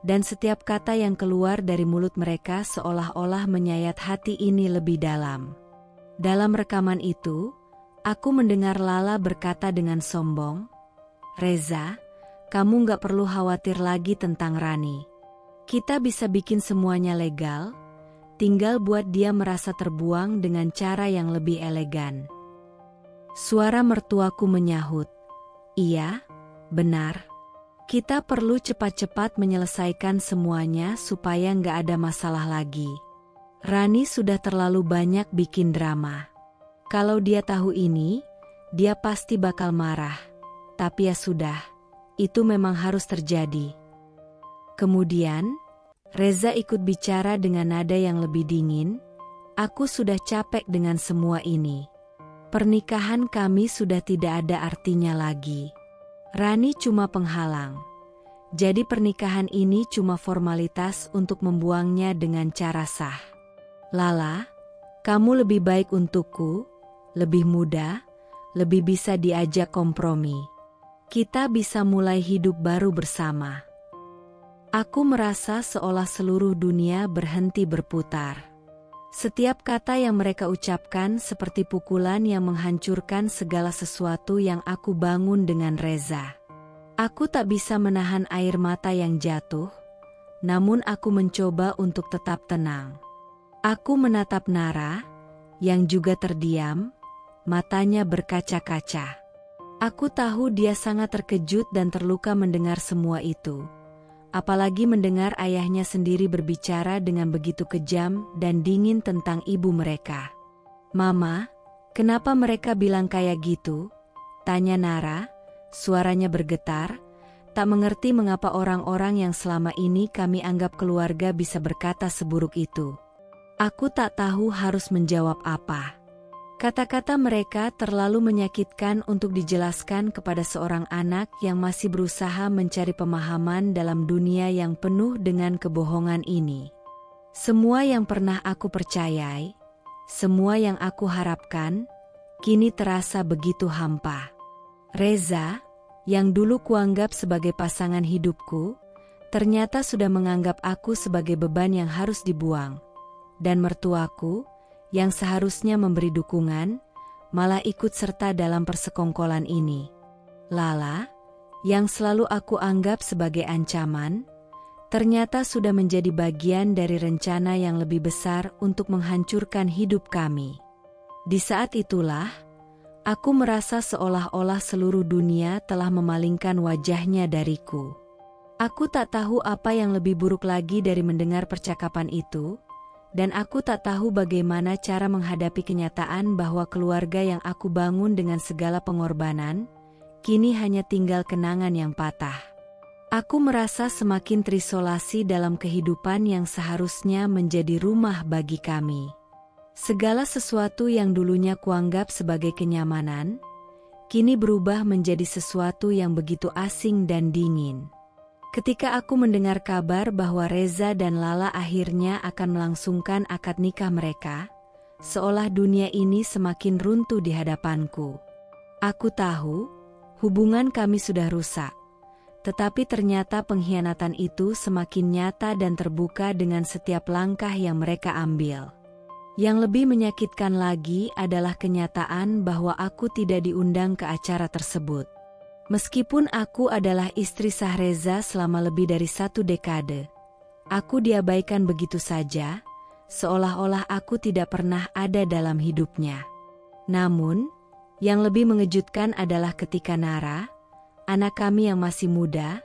dan setiap kata yang keluar dari mulut mereka seolah-olah menyayat hati ini lebih dalam. Dalam rekaman itu, aku mendengar Lala berkata dengan sombong, "Reza, kamu gak perlu khawatir lagi tentang Rani. Kita bisa bikin semuanya legal, tinggal buat dia merasa terbuang dengan cara yang lebih elegan." Suara mertuaku menyahut, "Iya, benar. Kita perlu cepat-cepat menyelesaikan semuanya supaya gak ada masalah lagi. Rani sudah terlalu banyak bikin drama. Kalau dia tahu ini, dia pasti bakal marah. Tapi ya sudah, itu memang harus terjadi." Kemudian, Reza ikut bicara dengan nada yang lebih dingin, "Aku sudah capek dengan semua ini. Pernikahan kami sudah tidak ada artinya lagi. Rani cuma penghalang. Jadi pernikahan ini cuma formalitas untuk membuangnya dengan cara sah. Lala, kamu lebih baik untukku, lebih muda, lebih bisa diajak kompromi. Kita bisa mulai hidup baru bersama." Aku merasa seolah seluruh dunia berhenti berputar. Setiap kata yang mereka ucapkan seperti pukulan yang menghancurkan segala sesuatu yang aku bangun dengan Reza. Aku tak bisa menahan air mata yang jatuh, namun aku mencoba untuk tetap tenang. Aku menatap Nara, yang juga terdiam, matanya berkaca-kaca. Aku tahu dia sangat terkejut dan terluka mendengar semua itu. Apalagi mendengar ayahnya sendiri berbicara dengan begitu kejam dan dingin tentang ibu mereka. "Mama, kenapa mereka bilang kayak gitu?" tanya Nara, suaranya bergetar, tak mengerti mengapa orang-orang yang selama ini kami anggap keluarga bisa berkata seburuk itu. Aku tak tahu harus menjawab apa. Kata-kata mereka terlalu menyakitkan untuk dijelaskan kepada seorang anak yang masih berusaha mencari pemahaman dalam dunia yang penuh dengan kebohongan ini. Semua yang pernah aku percayai, semua yang aku harapkan, kini terasa begitu hampa. Reza, yang dulu kuanggap sebagai pasangan hidupku, ternyata sudah menganggap aku sebagai beban yang harus dibuang. Dan mertuaku, yang seharusnya memberi dukungan, malah ikut serta dalam persekongkolan ini. Lala, yang selalu aku anggap sebagai ancaman, ternyata sudah menjadi bagian dari rencana yang lebih besar untuk menghancurkan hidup kami. Di saat itulah, aku merasa seolah-olah seluruh dunia telah memalingkan wajahnya dariku. Aku tak tahu apa yang lebih buruk lagi dari mendengar percakapan itu, dan aku tak tahu bagaimana cara menghadapi kenyataan bahwa keluarga yang aku bangun dengan segala pengorbanan, kini hanya tinggal kenangan yang patah. Aku merasa semakin terisolasi dalam kehidupan yang seharusnya menjadi rumah bagi kami. Segala sesuatu yang dulunya kuanggap sebagai kenyamanan, kini berubah menjadi sesuatu yang begitu asing dan dingin. Ketika aku mendengar kabar bahwa Reza dan Lala akhirnya akan melangsungkan akad nikah mereka, seolah dunia ini semakin runtuh di hadapanku. Aku tahu, hubungan kami sudah rusak. Tetapi ternyata pengkhianatan itu semakin nyata dan terbuka dengan setiap langkah yang mereka ambil. Yang lebih menyakitkan lagi adalah kenyataan bahwa aku tidak diundang ke acara tersebut. Meskipun aku adalah istri sah Reza selama lebih dari 1 dekade, aku diabaikan begitu saja, seolah-olah aku tidak pernah ada dalam hidupnya. Namun, Yang lebih mengejutkan adalah ketika Nara, anak kami yang masih muda,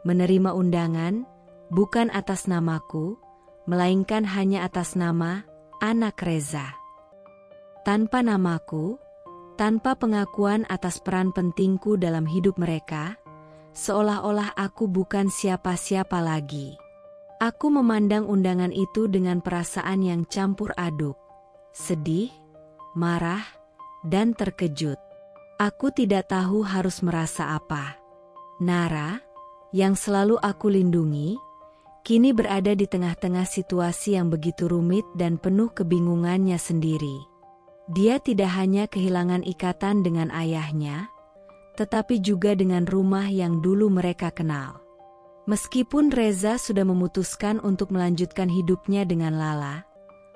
menerima undangan, bukan atas namaku, melainkan hanya atas nama anak Reza. Tanpa namaku, tanpa pengakuan atas peran pentingku dalam hidup mereka, seolah-olah aku bukan siapa-siapa lagi. Aku memandang undangan itu dengan perasaan yang campur aduk, sedih, marah, dan terkejut. Aku tidak tahu harus merasa apa. Nara, yang selalu aku lindungi, kini berada di tengah-tengah situasi yang begitu rumit dan penuh kebingungannya sendiri. Dia tidak hanya kehilangan ikatan dengan ayahnya, tetapi juga dengan rumah yang dulu mereka kenal. Meskipun Reza sudah memutuskan untuk melanjutkan hidupnya dengan Lala,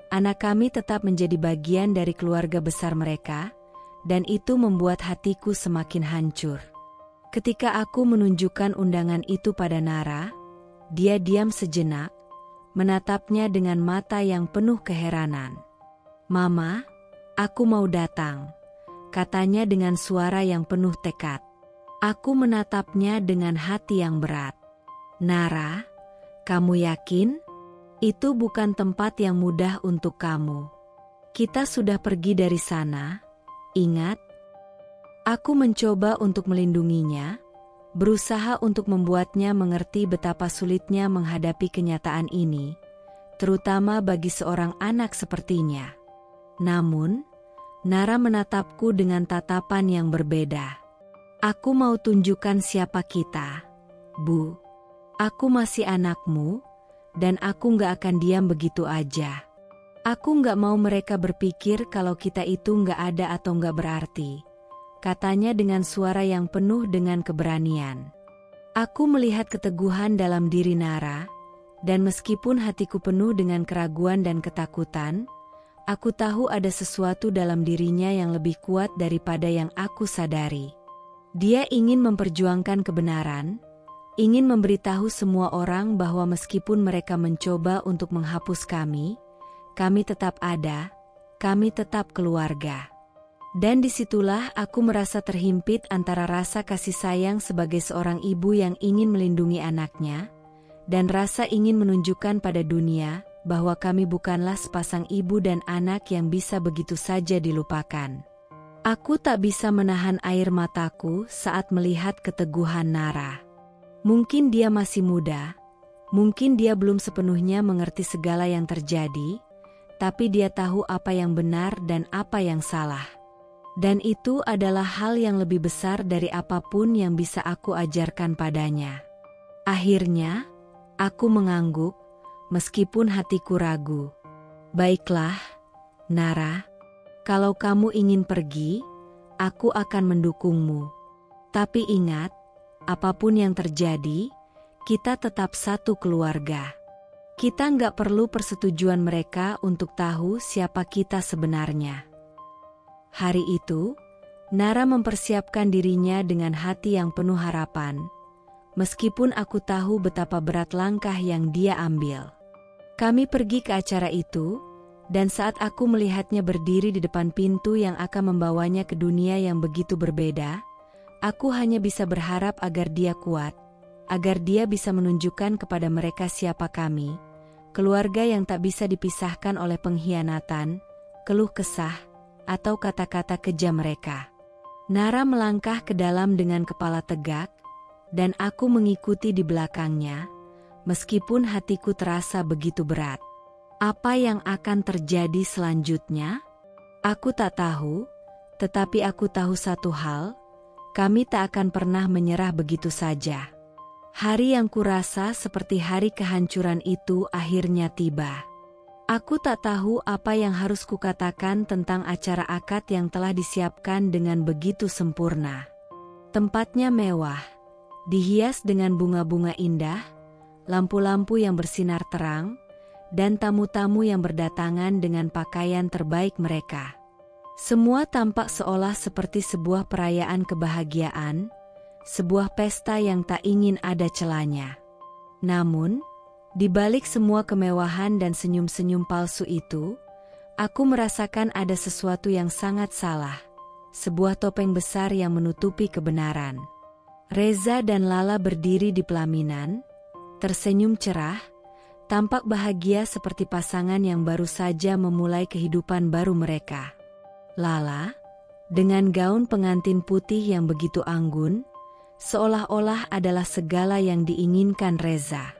anak kami tetap menjadi bagian dari keluarga besar mereka, dan itu membuat hatiku semakin hancur. Ketika aku menunjukkan undangan itu pada Nara, dia diam sejenak, menatapnya dengan mata yang penuh keheranan. "Mama, aku mau datang," katanya dengan suara yang penuh tekad. Aku menatapnya dengan hati yang berat. "Nara, kamu yakin? Itu bukan tempat yang mudah untuk kamu. Kita sudah pergi dari sana, ingat?" Aku mencoba untuk melindunginya, berusaha untuk membuatnya mengerti betapa sulitnya menghadapi kenyataan ini, terutama bagi seorang anak sepertinya. Namun, Nara menatapku dengan tatapan yang berbeda. "Aku mau tunjukkan siapa kita, Bu. Aku masih anakmu, dan aku nggak akan diam begitu aja. Aku nggak mau mereka berpikir kalau kita itu nggak ada atau nggak berarti," katanya dengan suara yang penuh dengan keberanian. Aku melihat keteguhan dalam diri Nara, dan meskipun hatiku penuh dengan keraguan dan ketakutan, aku tahu ada sesuatu dalam dirinya yang lebih kuat daripada yang aku sadari. Dia ingin memperjuangkan kebenaran, ingin memberitahu semua orang bahwa meskipun mereka mencoba untuk menghapus kami tetap ada, kami tetap keluarga. Dan disitulah aku merasa terhimpit antara rasa kasih sayang sebagai seorang ibu yang ingin melindungi anaknya, dan rasa ingin menunjukkan pada dunia bahwa kami bukanlah sepasang ibu dan anak yang bisa begitu saja dilupakan. Aku tak bisa menahan air mataku saat melihat keteguhan Nara. Mungkin dia masih muda, mungkin dia belum sepenuhnya mengerti segala yang terjadi, tapi dia tahu apa yang benar dan apa yang salah. Dan itu adalah hal yang lebih besar dari apapun yang bisa aku ajarkan padanya. Akhirnya, aku mengangguk, meskipun hatiku ragu. "Baiklah, Nara, kalau kamu ingin pergi, aku akan mendukungmu. Tapi ingat, apapun yang terjadi, kita tetap satu keluarga. Kita nggak perlu persetujuan mereka untuk tahu siapa kita sebenarnya." Hari itu, Nara mempersiapkan dirinya dengan hati yang penuh harapan, meskipun aku tahu betapa berat langkah yang dia ambil. Kami pergi ke acara itu, dan saat aku melihatnya berdiri di depan pintu yang akan membawanya ke dunia yang begitu berbeda, aku hanya bisa berharap agar dia kuat, agar dia bisa menunjukkan kepada mereka siapa kami, keluarga yang tak bisa dipisahkan oleh pengkhianatan, keluh kesah, atau kata-kata kejam mereka. Nara melangkah ke dalam dengan kepala tegak, dan aku mengikuti di belakangnya, meskipun hatiku terasa begitu berat. Apa yang akan terjadi selanjutnya? Aku tak tahu, tetapi aku tahu satu hal, kami tak akan pernah menyerah begitu saja. Hari yang kurasa seperti hari kehancuran itu akhirnya tiba. Aku tak tahu apa yang harus kukatakan tentang acara akad yang telah disiapkan dengan begitu sempurna. Tempatnya mewah, dihias dengan bunga-bunga indah, lampu-lampu yang bersinar terang, dan tamu-tamu yang berdatangan dengan pakaian terbaik mereka. Semua tampak seolah seperti sebuah perayaan kebahagiaan, sebuah pesta yang tak ingin ada celahnya. Namun, di balik semua kemewahan dan senyum-senyum palsu itu, aku merasakan ada sesuatu yang sangat salah, sebuah topeng besar yang menutupi kebenaran. Reza dan Lala berdiri di pelaminan, tersenyum cerah, tampak bahagia seperti pasangan yang baru saja memulai kehidupan baru mereka. Lala, dengan gaun pengantin putih yang begitu anggun, seolah-olah adalah segala yang diinginkan Reza.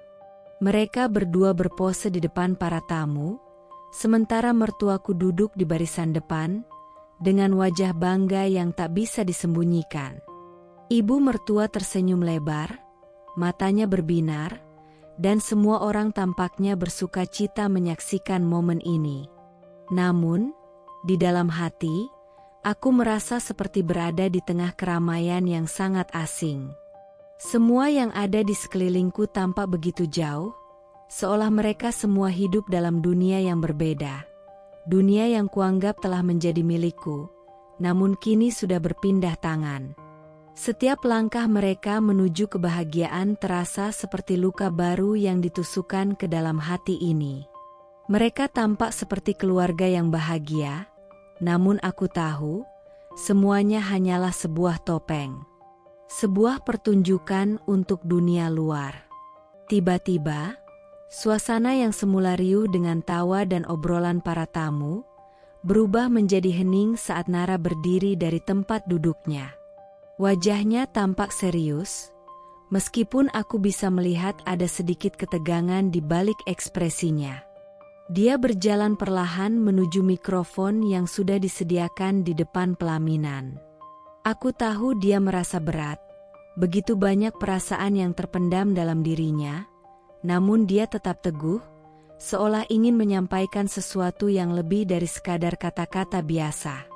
Mereka berdua berpose di depan para tamu, sementara mertuaku duduk di barisan depan, dengan wajah bangga yang tak bisa disembunyikan. Ibu mertua tersenyum lebar, matanya berbinar, dan semua orang tampaknya bersuka cita menyaksikan momen ini. Namun, di dalam hati, aku merasa seperti berada di tengah keramaian yang sangat asing. Semua yang ada di sekelilingku tampak begitu jauh, seolah mereka semua hidup dalam dunia yang berbeda. Dunia yang kuanggap telah menjadi milikku, namun kini sudah berpindah tangan. Setiap langkah mereka menuju kebahagiaan terasa seperti luka baru yang ditusukkan ke dalam hati ini. Mereka tampak seperti keluarga yang bahagia, namun aku tahu, semuanya hanyalah sebuah topeng. Sebuah pertunjukan untuk dunia luar. Tiba-tiba, suasana yang semula riuh dengan tawa dan obrolan para tamu, berubah menjadi hening saat Nara berdiri dari tempat duduknya. Wajahnya tampak serius, meskipun aku bisa melihat ada sedikit ketegangan di balik ekspresinya. Dia berjalan perlahan menuju mikrofon yang sudah disediakan di depan pelaminan. Aku tahu dia merasa berat, begitu banyak perasaan yang terpendam dalam dirinya, namun dia tetap teguh, seolah ingin menyampaikan sesuatu yang lebih dari sekadar kata-kata biasa.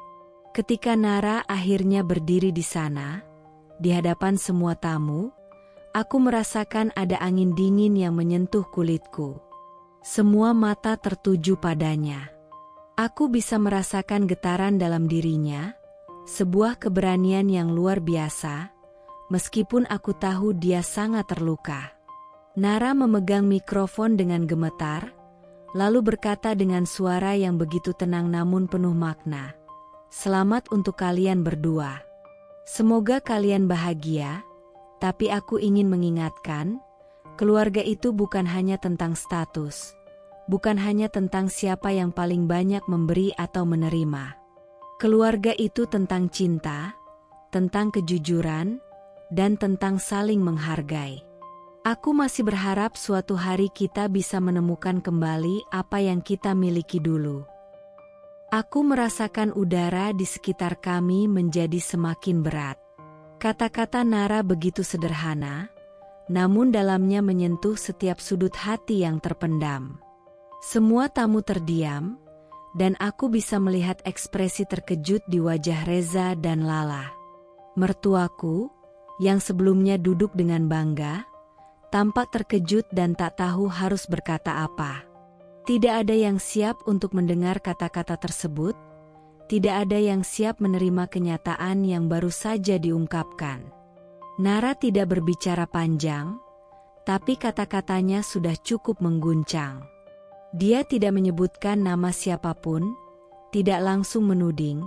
Ketika Nara akhirnya berdiri di sana, di hadapan semua tamu, aku merasakan ada angin dingin yang menyentuh kulitku. Semua mata tertuju padanya. Aku bisa merasakan getaran dalam dirinya, sebuah keberanian yang luar biasa, meskipun aku tahu dia sangat terluka. Nara memegang mikrofon dengan gemetar, lalu berkata dengan suara yang begitu tenang namun penuh makna, "Selamat untuk kalian berdua. Semoga kalian bahagia, tapi aku ingin mengingatkan, keluarga itu bukan hanya tentang status, bukan hanya tentang siapa yang paling banyak memberi atau menerima. Keluarga itu tentang cinta, tentang kejujuran, dan tentang saling menghargai. Aku masih berharap suatu hari kita bisa menemukan kembali apa yang kita miliki dulu." Aku merasakan udara di sekitar kami menjadi semakin berat. Kata-kata Nara begitu sederhana, namun dalamnya menyentuh setiap sudut hati yang terpendam. Semua tamu terdiam, dan aku bisa melihat ekspresi terkejut di wajah Reza dan Lala. Mertuaku, yang sebelumnya duduk dengan bangga, tampak terkejut dan tak tahu harus berkata apa. Tidak ada yang siap untuk mendengar kata-kata tersebut, tidak ada yang siap menerima kenyataan yang baru saja diungkapkan. Nara tidak berbicara panjang, tapi kata-katanya sudah cukup mengguncang. Dia tidak menyebutkan nama siapapun, tidak langsung menuding,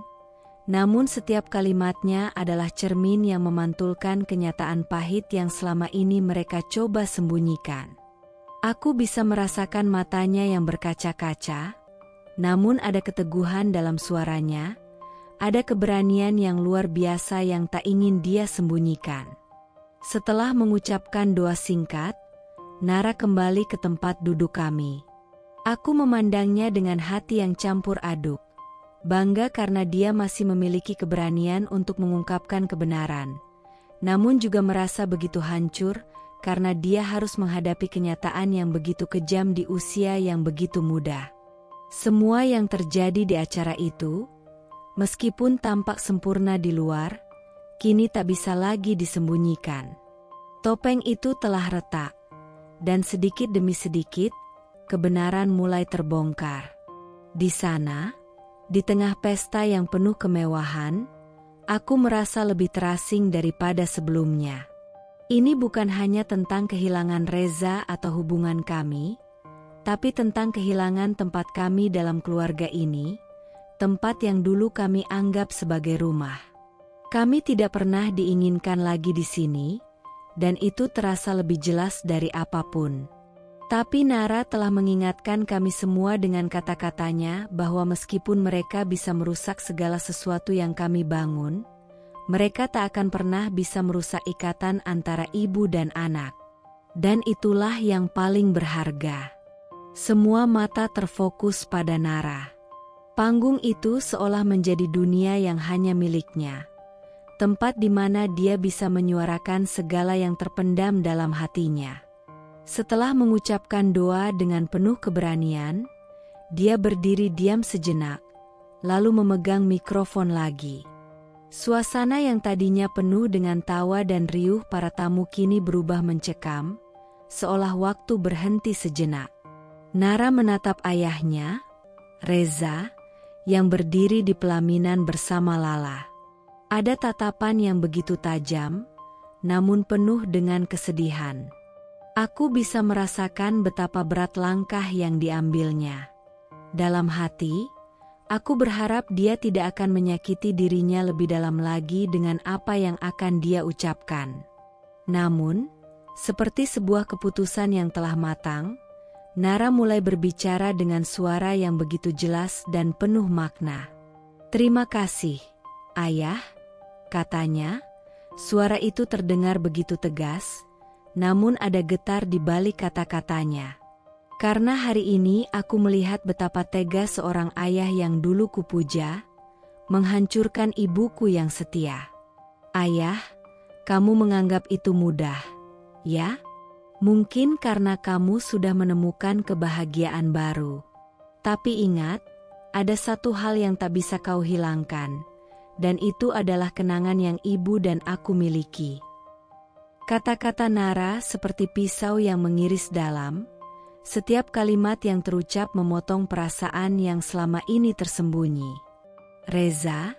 namun setiap kalimatnya adalah cermin yang memantulkan kenyataan pahit yang selama ini mereka coba sembunyikan. Aku bisa merasakan matanya yang berkaca-kaca, namun ada keteguhan dalam suaranya, ada keberanian yang luar biasa yang tak ingin dia sembunyikan. Setelah mengucapkan doa singkat, Nara kembali ke tempat duduk kami. Aku memandangnya dengan hati yang campur aduk. Bangga karena dia masih memiliki keberanian untuk mengungkapkan kebenaran. Namun juga merasa begitu hancur karena dia harus menghadapi kenyataan yang begitu kejam di usia yang begitu muda. Semua yang terjadi di acara itu, meskipun tampak sempurna di luar, kini tak bisa lagi disembunyikan. Topeng itu telah retak, dan sedikit demi sedikit, kebenaran mulai terbongkar. Di sana, di tengah pesta yang penuh kemewahan, aku merasa lebih terasing daripada sebelumnya. Ini bukan hanya tentang kehilangan Reza atau hubungan kami, tapi tentang kehilangan tempat kami dalam keluarga ini, tempat yang dulu kami anggap sebagai rumah. Kami tidak pernah diinginkan lagi di sini, dan itu terasa lebih jelas dari apapun. Tapi Nara telah mengingatkan kami semua dengan kata-katanya bahwa meskipun mereka bisa merusak segala sesuatu yang kami bangun, mereka tak akan pernah bisa merusak ikatan antara ibu dan anak. Dan itulah yang paling berharga. Semua mata terfokus pada Nara. Panggung itu seolah menjadi dunia yang hanya miliknya. Tempat di mana dia bisa menyuarakan segala yang terpendam dalam hatinya. Setelah mengucapkan doa dengan penuh keberanian, dia berdiri diam sejenak, lalu memegang mikrofon lagi. Suasana yang tadinya penuh dengan tawa dan riuh para tamu kini berubah mencekam, seolah waktu berhenti sejenak. Nara menatap ayahnya, Reza, yang berdiri di pelaminan bersama Lala. Ada tatapan yang begitu tajam, namun penuh dengan kesedihan. Aku bisa merasakan betapa berat langkah yang diambilnya. Dalam hati, aku berharap dia tidak akan menyakiti dirinya lebih dalam lagi dengan apa yang akan dia ucapkan. Namun, seperti sebuah keputusan yang telah matang, Nara mulai berbicara dengan suara yang begitu jelas dan penuh makna. "Terima kasih, Ayah," katanya. Suara itu terdengar begitu tegas, namun ada getar di balik kata-katanya. "Karena hari ini aku melihat betapa tega seorang ayah yang dulu kupuja, menghancurkan ibuku yang setia. Ayah, kamu menganggap itu mudah, ya? Mungkin karena kamu sudah menemukan kebahagiaan baru. Tapi ingat, ada satu hal yang tak bisa kau hilangkan, dan itu adalah kenangan yang ibu dan aku miliki." Kata-kata Nara seperti pisau yang mengiris dalam. Setiap kalimat yang terucap memotong perasaan yang selama ini tersembunyi. Reza,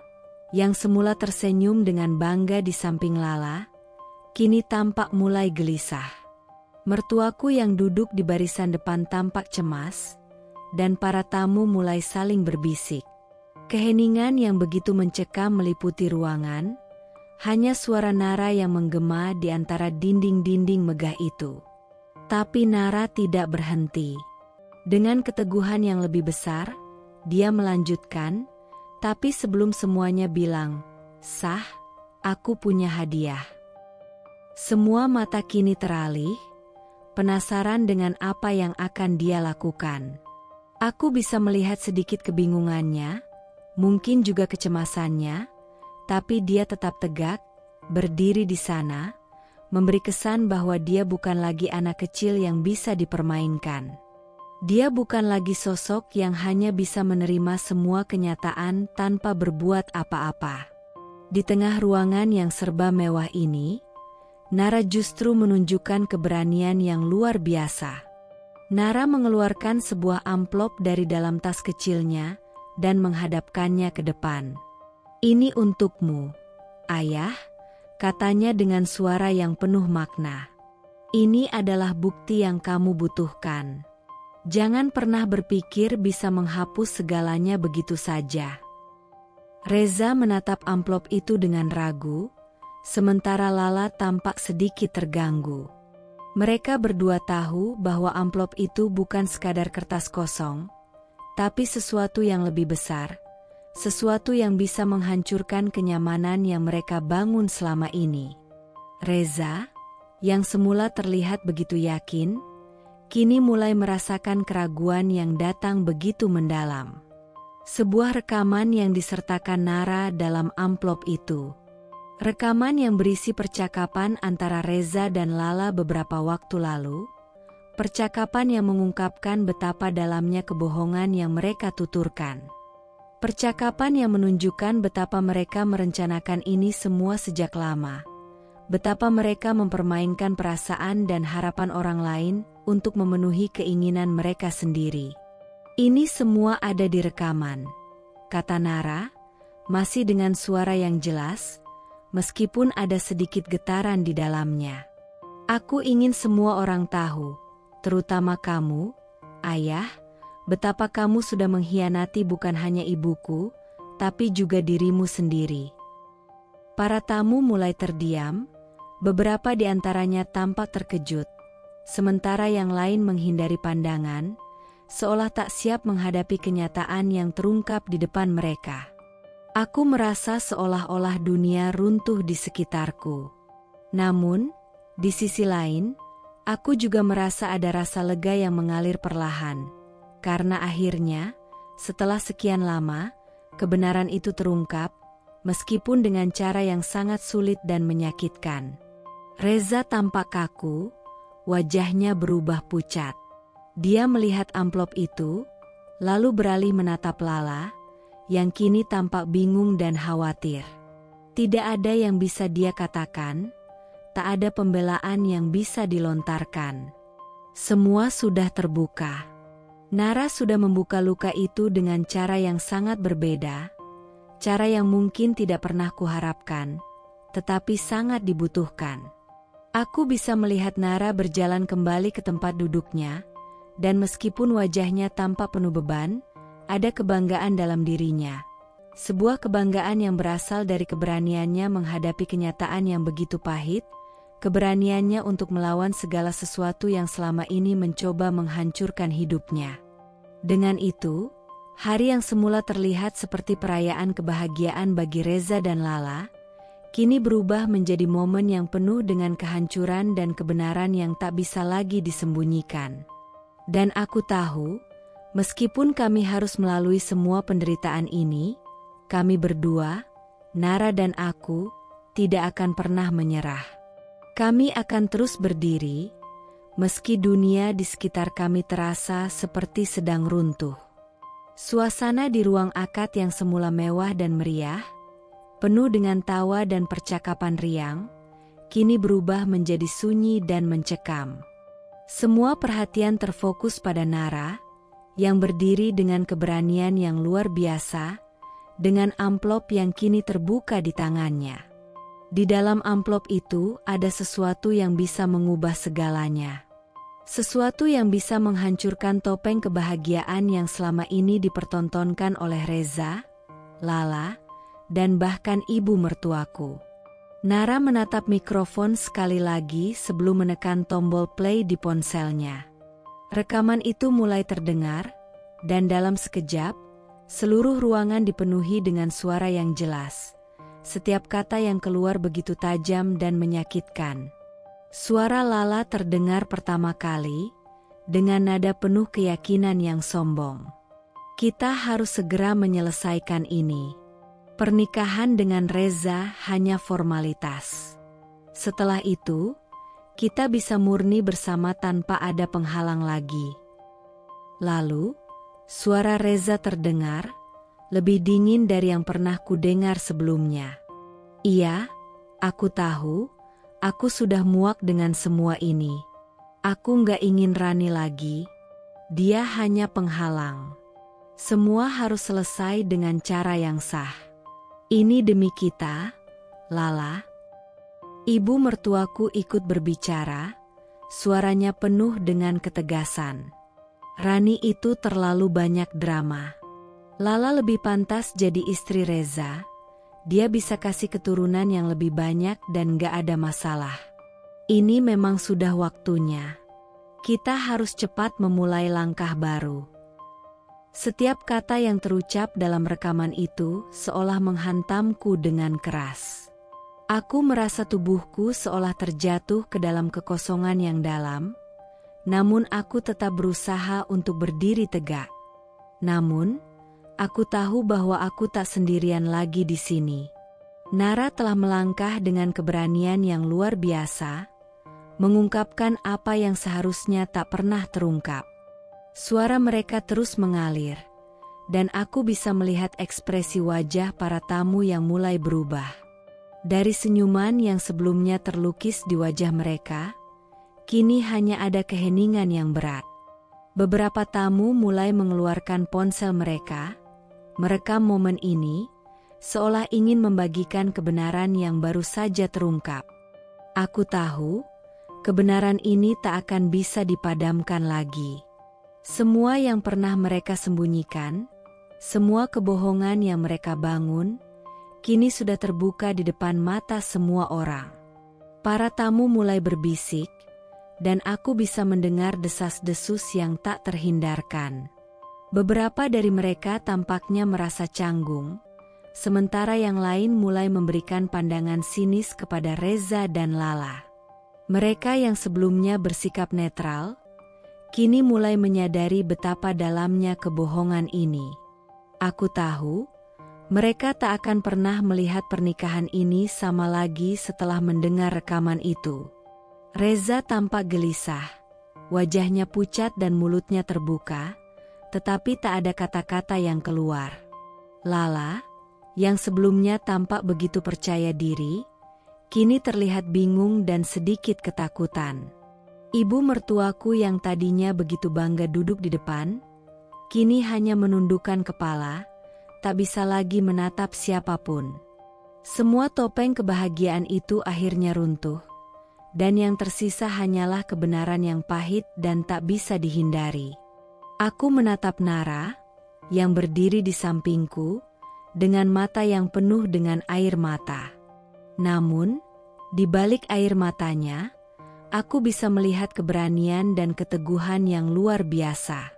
yang semula tersenyum dengan bangga di samping Lala, kini tampak mulai gelisah. Mertuaku yang duduk di barisan depan tampak cemas, dan para tamu mulai saling berbisik. Keheningan yang begitu mencekam meliputi ruangan. Hanya suara Nara yang menggema di antara dinding-dinding megah itu. Tapi Nara tidak berhenti. Dengan keteguhan yang lebih besar, dia melanjutkan, "Tapi sebelum semuanya bilang, sah, aku punya hadiah." Semua mata kini teralih, penasaran dengan apa yang akan dia lakukan. Aku bisa melihat sedikit kebingungannya, mungkin juga kecemasannya, tapi dia tetap tegak, berdiri di sana, memberi kesan bahwa dia bukan lagi anak kecil yang bisa dipermainkan. Dia bukan lagi sosok yang hanya bisa menerima semua kenyataan tanpa berbuat apa-apa. Di tengah ruangan yang serba mewah ini, Nara justru menunjukkan keberanian yang luar biasa. Nara mengeluarkan sebuah amplop dari dalam tas kecilnya dan menghadapkannya ke depan. "Ini untukmu, Ayah," katanya dengan suara yang penuh makna. "Ini adalah bukti yang kamu butuhkan. Jangan pernah berpikir bisa menghapus segalanya begitu saja." Reza menatap amplop itu dengan ragu, sementara Lala tampak sedikit terganggu. Mereka berdua tahu bahwa amplop itu bukan sekadar kertas kosong, tapi sesuatu yang lebih besar. Sesuatu yang bisa menghancurkan kenyamanan yang mereka bangun selama ini. Reza, yang semula terlihat begitu yakin, kini mulai merasakan keraguan yang datang begitu mendalam. Sebuah rekaman yang disertakan Nara dalam amplop itu. Rekaman yang berisi percakapan antara Reza dan Lala beberapa waktu lalu. Percakapan yang mengungkapkan betapa dalamnya kebohongan yang mereka tuturkan. Percakapan yang menunjukkan betapa mereka merencanakan ini semua sejak lama. Betapa mereka mempermainkan perasaan dan harapan orang lain untuk memenuhi keinginan mereka sendiri. "Ini semua ada di rekaman," kata Nara, masih dengan suara yang jelas, meskipun ada sedikit getaran di dalamnya. "Aku ingin semua orang tahu, terutama kamu, Ayah, betapa kamu sudah mengkhianati bukan hanya ibuku, tapi juga dirimu sendiri. Para tamu mulai terdiam, beberapa di antaranya tampak terkejut, sementara yang lain menghindari pandangan, seolah tak siap menghadapi kenyataan yang terungkap di depan mereka. Aku merasa seolah-olah dunia runtuh di sekitarku. Namun, di sisi lain, aku juga merasa ada rasa lega yang mengalir perlahan, karena akhirnya, setelah sekian lama, kebenaran itu terungkap, meskipun dengan cara yang sangat sulit dan menyakitkan. Reza tampak kaku, wajahnya berubah pucat. Dia melihat amplop itu, lalu beralih menatap Lala, yang kini tampak bingung dan khawatir. Tidak ada yang bisa dia katakan, tak ada pembelaan yang bisa dilontarkan. Semua sudah terbuka. Nara sudah membuka luka itu dengan cara yang sangat berbeda, cara yang mungkin tidak pernah kuharapkan, tetapi sangat dibutuhkan. Aku bisa melihat Nara berjalan kembali ke tempat duduknya, dan meskipun wajahnya tampak penuh beban, ada kebanggaan dalam dirinya. Sebuah kebanggaan yang berasal dari keberaniannya menghadapi kenyataan yang begitu pahit, keberaniannya untuk melawan segala sesuatu yang selama ini mencoba menghancurkan hidupnya. Dengan itu, hari yang semula terlihat seperti perayaan kebahagiaan bagi Reza dan Lala, kini berubah menjadi momen yang penuh dengan kehancuran dan kebenaran yang tak bisa lagi disembunyikan. Dan aku tahu, meskipun kami harus melalui semua penderitaan ini, kami berdua, Nara dan aku, tidak akan pernah menyerah. Kami akan terus berdiri, meski dunia di sekitar kami terasa seperti sedang runtuh. Suasana di ruang akad yang semula mewah dan meriah, penuh dengan tawa dan percakapan riang, kini berubah menjadi sunyi dan mencekam. Semua perhatian terfokus pada Nara, yang berdiri dengan keberanian yang luar biasa, dengan amplop yang kini terbuka di tangannya. Di dalam amplop itu ada sesuatu yang bisa mengubah segalanya. Sesuatu yang bisa menghancurkan topeng kebahagiaan yang selama ini dipertontonkan oleh Reza, Lala, dan bahkan ibu mertuaku. Nara menatap mikrofon sekali lagi sebelum menekan tombol play di ponselnya. Rekaman itu mulai terdengar, dan dalam sekejap, seluruh ruangan dipenuhi dengan suara yang jelas. Setiap kata yang keluar begitu tajam dan menyakitkan. Suara Lala terdengar pertama kali, dengan nada penuh keyakinan yang sombong. Kita harus segera menyelesaikan ini. Pernikahan dengan Reza hanya formalitas. Setelah itu, kita bisa murni bersama tanpa ada penghalang lagi. Lalu, suara Reza terdengar, lebih dingin dari yang pernah kudengar sebelumnya. Iya, aku tahu, aku sudah muak dengan semua ini. Aku nggak ingin Rani lagi. Dia hanya penghalang. Semua harus selesai dengan cara yang sah. Ini demi kita, Lala. Ibu mertuaku ikut berbicara, suaranya penuh dengan ketegasan. Rani itu terlalu banyak drama. Lala lebih pantas jadi istri Reza. Dia bisa kasih keturunan yang lebih banyak dan gak ada masalah. Ini memang sudah waktunya. Kita harus cepat memulai langkah baru. Setiap kata yang terucap dalam rekaman itu seolah menghantamku dengan keras. Aku merasa tubuhku seolah terjatuh ke dalam kekosongan yang dalam, namun aku tetap berusaha untuk berdiri tegak. Namun, aku tahu bahwa aku tak sendirian lagi di sini. Nara telah melangkah dengan keberanian yang luar biasa, mengungkapkan apa yang seharusnya tak pernah terungkap. Suara mereka terus mengalir, dan aku bisa melihat ekspresi wajah para tamu yang mulai berubah. Dari senyuman yang sebelumnya terlukis di wajah mereka, kini hanya ada keheningan yang berat. Beberapa tamu mulai mengeluarkan ponsel mereka, merekam momen ini, seolah ingin membagikan kebenaran yang baru saja terungkap. Aku tahu, kebenaran ini tak akan bisa dipadamkan lagi. Semua yang pernah mereka sembunyikan, semua kebohongan yang mereka bangun, kini sudah terbuka di depan mata semua orang. Para tamu mulai berbisik, dan aku bisa mendengar desas-desus yang tak terhindarkan. Beberapa dari mereka tampaknya merasa canggung, sementara yang lain mulai memberikan pandangan sinis kepada Reza dan Lala. Mereka yang sebelumnya bersikap netral, kini mulai menyadari betapa dalamnya kebohongan ini. Aku tahu, mereka tak akan pernah melihat pernikahan ini sama lagi setelah mendengar rekaman itu. Reza tampak gelisah, wajahnya pucat dan mulutnya terbuka, tetapi tak ada kata-kata yang keluar. Lala, yang sebelumnya tampak begitu percaya diri, kini terlihat bingung dan sedikit ketakutan. Ibu mertuaku yang tadinya begitu bangga duduk di depan, kini hanya menundukkan kepala, tak bisa lagi menatap siapapun. Semua topeng kebahagiaan itu akhirnya runtuh, dan yang tersisa hanyalah kebenaran yang pahit dan tak bisa dihindari. Aku menatap Nara, yang berdiri di sampingku, dengan mata yang penuh dengan air mata. Namun, di balik air matanya, aku bisa melihat keberanian dan keteguhan yang luar biasa.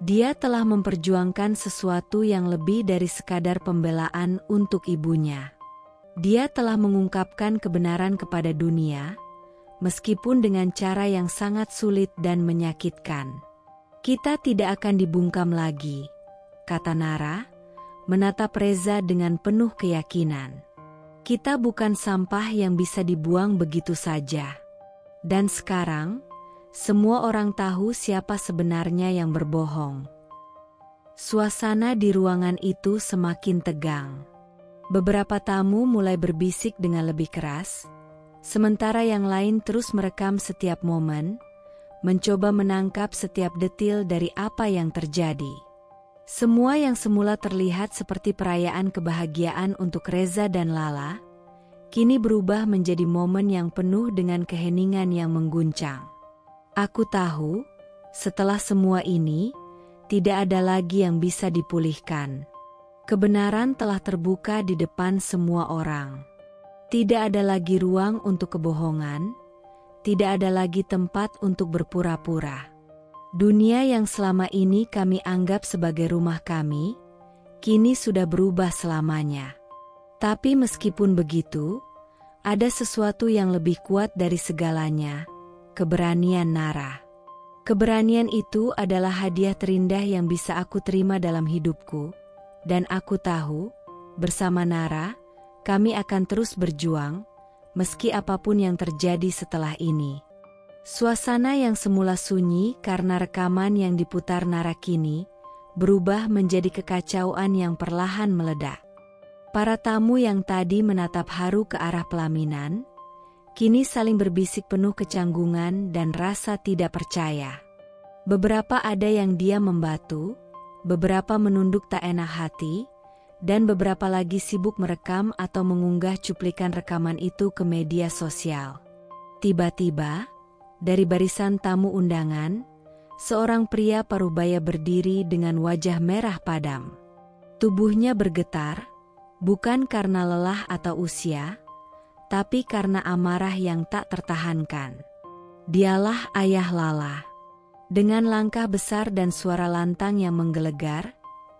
Dia telah memperjuangkan sesuatu yang lebih dari sekadar pembelaan untuk ibunya. Dia telah mengungkapkan kebenaran kepada dunia, meskipun dengan cara yang sangat sulit dan menyakitkan. Kita tidak akan dibungkam lagi, kata Nara, menatap Reza dengan penuh keyakinan. Kita bukan sampah yang bisa dibuang begitu saja. Dan sekarang, semua orang tahu siapa sebenarnya yang berbohong. Suasana di ruangan itu semakin tegang. Beberapa tamu mulai berbisik dengan lebih keras, sementara yang lain terus merekam setiap momen, mencoba menangkap setiap detil dari apa yang terjadi. Semua yang semula terlihat seperti perayaan kebahagiaan untuk Reza dan Lala, kini berubah menjadi momen yang penuh dengan keheningan yang mengguncang. Aku tahu, setelah semua ini, tidak ada lagi yang bisa dipulihkan. Kebenaran telah terbuka di depan semua orang. Tidak ada lagi ruang untuk kebohongan, tidak ada lagi tempat untuk berpura-pura. Dunia yang selama ini kami anggap sebagai rumah kami, kini sudah berubah selamanya. Tapi meskipun begitu, ada sesuatu yang lebih kuat dari segalanya, keberanian Nara. Keberanian itu adalah hadiah terindah yang bisa aku terima dalam hidupku, dan aku tahu, bersama Nara, kami akan terus berjuang, meski apapun yang terjadi setelah ini. Suasana yang semula sunyi karena rekaman yang diputar Nara kini, berubah menjadi kekacauan yang perlahan meledak. Para tamu yang tadi menatap haru ke arah pelaminan, kini saling berbisik penuh kecanggungan dan rasa tidak percaya. Beberapa ada yang diam membatu, beberapa menunduk tak enak hati, dan beberapa lagi sibuk merekam atau mengunggah cuplikan rekaman itu ke media sosial. Tiba-tiba, dari barisan tamu undangan, seorang pria parubaya berdiri dengan wajah merah padam. Tubuhnya bergetar, bukan karena lelah atau usia, tapi karena amarah yang tak tertahankan. Dialah ayah Lala. Dengan langkah besar dan suara lantang yang menggelegar,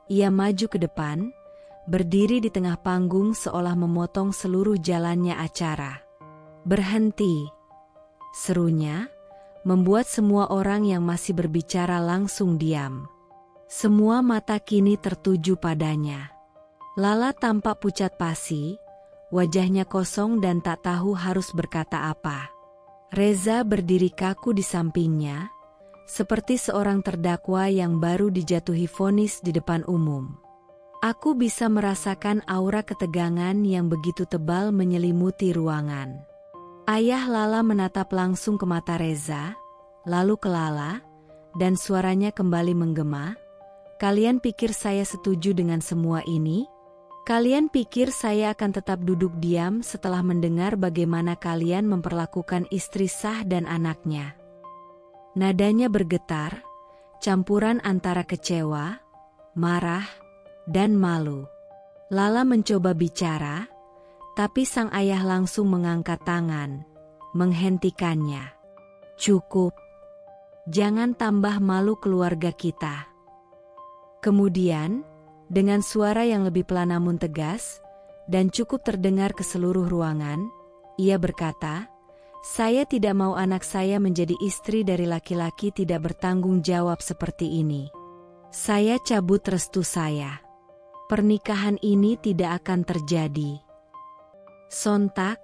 ia maju ke depan, berdiri di tengah panggung seolah memotong seluruh jalannya acara. "Berhenti!" serunya, membuat semua orang yang masih berbicara langsung diam. Semua mata kini tertuju padanya. Lala tampak pucat pasi, wajahnya kosong dan tak tahu harus berkata apa. Reza berdiri kaku di sampingnya, seperti seorang terdakwa yang baru dijatuhi vonis di depan umum. Aku bisa merasakan aura ketegangan yang begitu tebal menyelimuti ruangan. Ayah Lala menatap langsung ke mata Reza, lalu ke Lala, dan suaranya kembali menggema. "Kalian pikir saya setuju dengan semua ini? Kalian pikir saya akan tetap duduk diam setelah mendengar bagaimana kalian memperlakukan istri sah dan anaknya?" Nadanya bergetar, campuran antara kecewa, marah, dan malu. Lala mencoba bicara, tapi sang ayah langsung mengangkat tangan, menghentikannya. Cukup. Jangan tambah malu keluarga kita. Kemudian, dengan suara yang lebih pelan namun tegas, dan cukup terdengar ke seluruh ruangan, ia berkata, "Saya tidak mau anak saya menjadi istri dari laki-laki tidak bertanggung jawab seperti ini. Saya cabut restu saya. Pernikahan ini tidak akan terjadi." Sontak,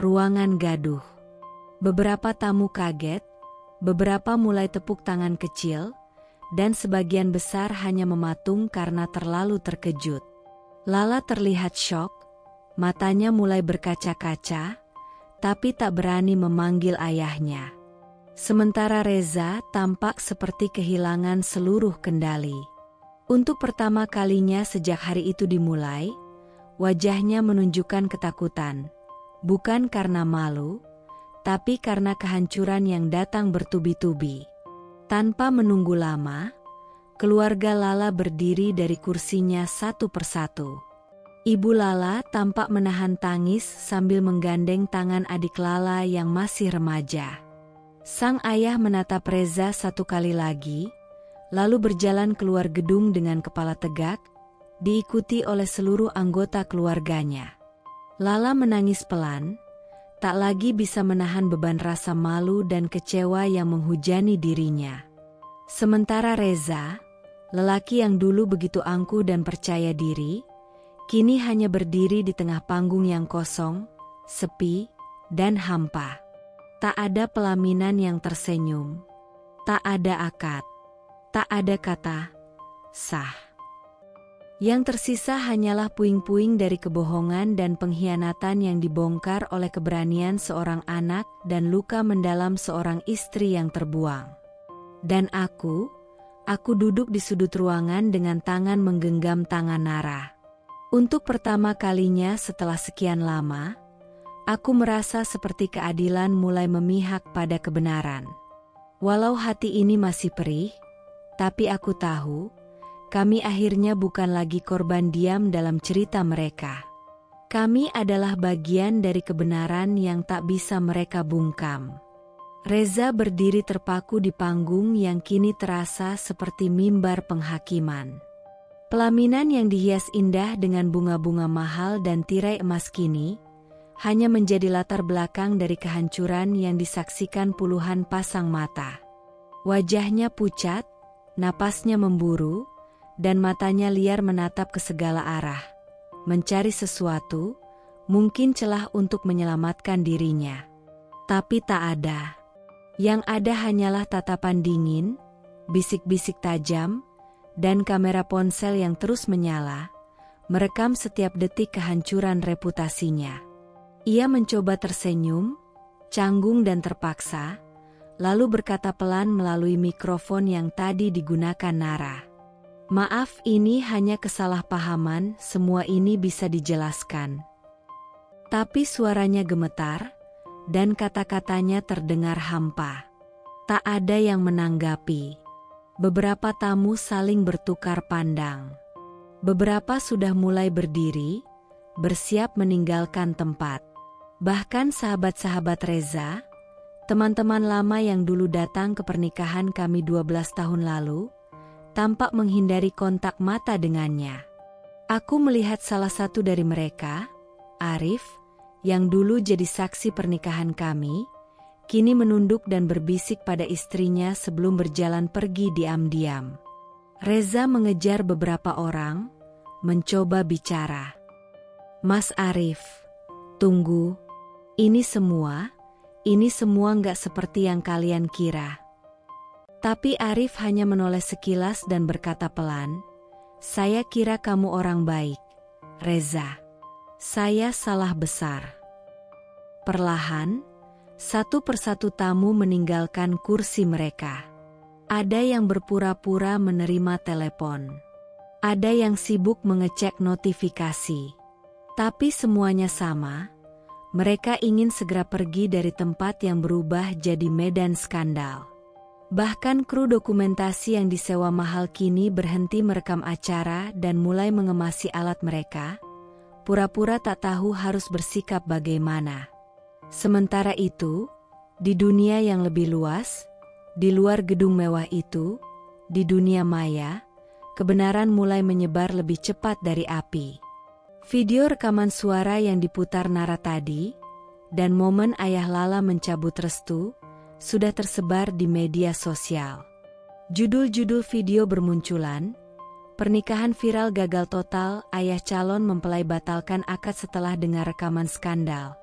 ruangan gaduh. Beberapa tamu kaget, beberapa mulai tepuk tangan kecil, dan sebagian besar hanya mematung karena terlalu terkejut. Lala terlihat syok, matanya mulai berkaca-kaca, tapi tak berani memanggil ayahnya. Sementara Reza tampak seperti kehilangan seluruh kendali. Untuk pertama kalinya sejak hari itu dimulai, wajahnya menunjukkan ketakutan, bukan karena malu, tapi karena kehancuran yang datang bertubi-tubi. Tanpa menunggu lama, keluarga Lala berdiri dari kursinya satu persatu. Ibu Lala tampak menahan tangis sambil menggandeng tangan adik Lala yang masih remaja. Sang ayah menatap Reza satu kali lagi, lalu berjalan keluar gedung dengan kepala tegak, diikuti oleh seluruh anggota keluarganya. Lala menangis pelan, tak lagi bisa menahan beban rasa malu dan kecewa yang menghujani dirinya. Sementara Reza, lelaki yang dulu begitu angkuh dan percaya diri, kini hanya berdiri di tengah panggung yang kosong, sepi, dan hampa. Tak ada pelaminan yang tersenyum. Tak ada akad. Tak ada kata sah. Yang tersisa hanyalah puing-puing dari kebohongan dan pengkhianatan yang dibongkar oleh keberanian seorang anak dan luka mendalam seorang istri yang terbuang. Dan aku duduk di sudut ruangan dengan tangan menggenggam tangan Nara. Untuk pertama kalinya setelah sekian lama, aku merasa seperti keadilan mulai memihak pada kebenaran. Walau hati ini masih perih, tapi aku tahu, kami akhirnya bukan lagi korban diam dalam cerita mereka. Kami adalah bagian dari kebenaran yang tak bisa mereka bungkam. Reza berdiri terpaku di panggung yang kini terasa seperti mimbar penghakiman. Pelaminan yang dihias indah dengan bunga-bunga mahal dan tirai emas kini hanya menjadi latar belakang dari kehancuran yang disaksikan puluhan pasang mata. Wajahnya pucat, napasnya memburu, dan matanya liar menatap ke segala arah, mencari sesuatu, mungkin celah untuk menyelamatkan dirinya. Tapi tak ada. Yang ada hanyalah tatapan dingin, bisik-bisik tajam, dan kamera ponsel yang terus menyala, merekam setiap detik kehancuran reputasinya. Ia mencoba tersenyum, canggung dan terpaksa, lalu berkata pelan melalui mikrofon yang tadi digunakan Nara. "Maaf, ini hanya kesalahpahaman, semua ini bisa dijelaskan." Tapi suaranya gemetar, dan kata-katanya terdengar hampa. Tak ada yang menanggapi. Beberapa tamu saling bertukar pandang. Beberapa sudah mulai berdiri, bersiap meninggalkan tempat. Bahkan sahabat-sahabat Reza, teman-teman lama yang dulu datang ke pernikahan kami 12 tahun lalu, tampak menghindari kontak mata dengannya. Aku melihat salah satu dari mereka, Arif, yang dulu jadi saksi pernikahan kami, kini menunduk dan berbisik pada istrinya sebelum berjalan pergi diam-diam. Reza mengejar beberapa orang, mencoba bicara. "Mas Arif, tunggu. Ini semua nggak seperti yang kalian kira." Tapi Arif hanya menoleh sekilas dan berkata pelan, "Saya kira kamu orang baik, Reza. Saya salah besar." Perlahan, satu persatu tamu meninggalkan kursi mereka. Ada yang berpura-pura menerima telepon. Ada yang sibuk mengecek notifikasi. Tapi semuanya sama. Mereka ingin segera pergi dari tempat yang berubah jadi medan skandal. Bahkan kru dokumentasi yang disewa mahal kini berhenti merekam acara dan mulai mengemasi alat mereka, pura-pura tak tahu harus bersikap bagaimana. Sementara itu, di dunia yang lebih luas, di luar gedung mewah itu, di dunia maya, kebenaran mulai menyebar lebih cepat dari api. Video rekaman suara yang diputar Nara tadi, dan momen ayah Lala mencabut restu, sudah tersebar di media sosial. Judul-judul video bermunculan, pernikahan viral gagal total, ayah calon mempelai batalkan akad setelah dengar rekaman skandal,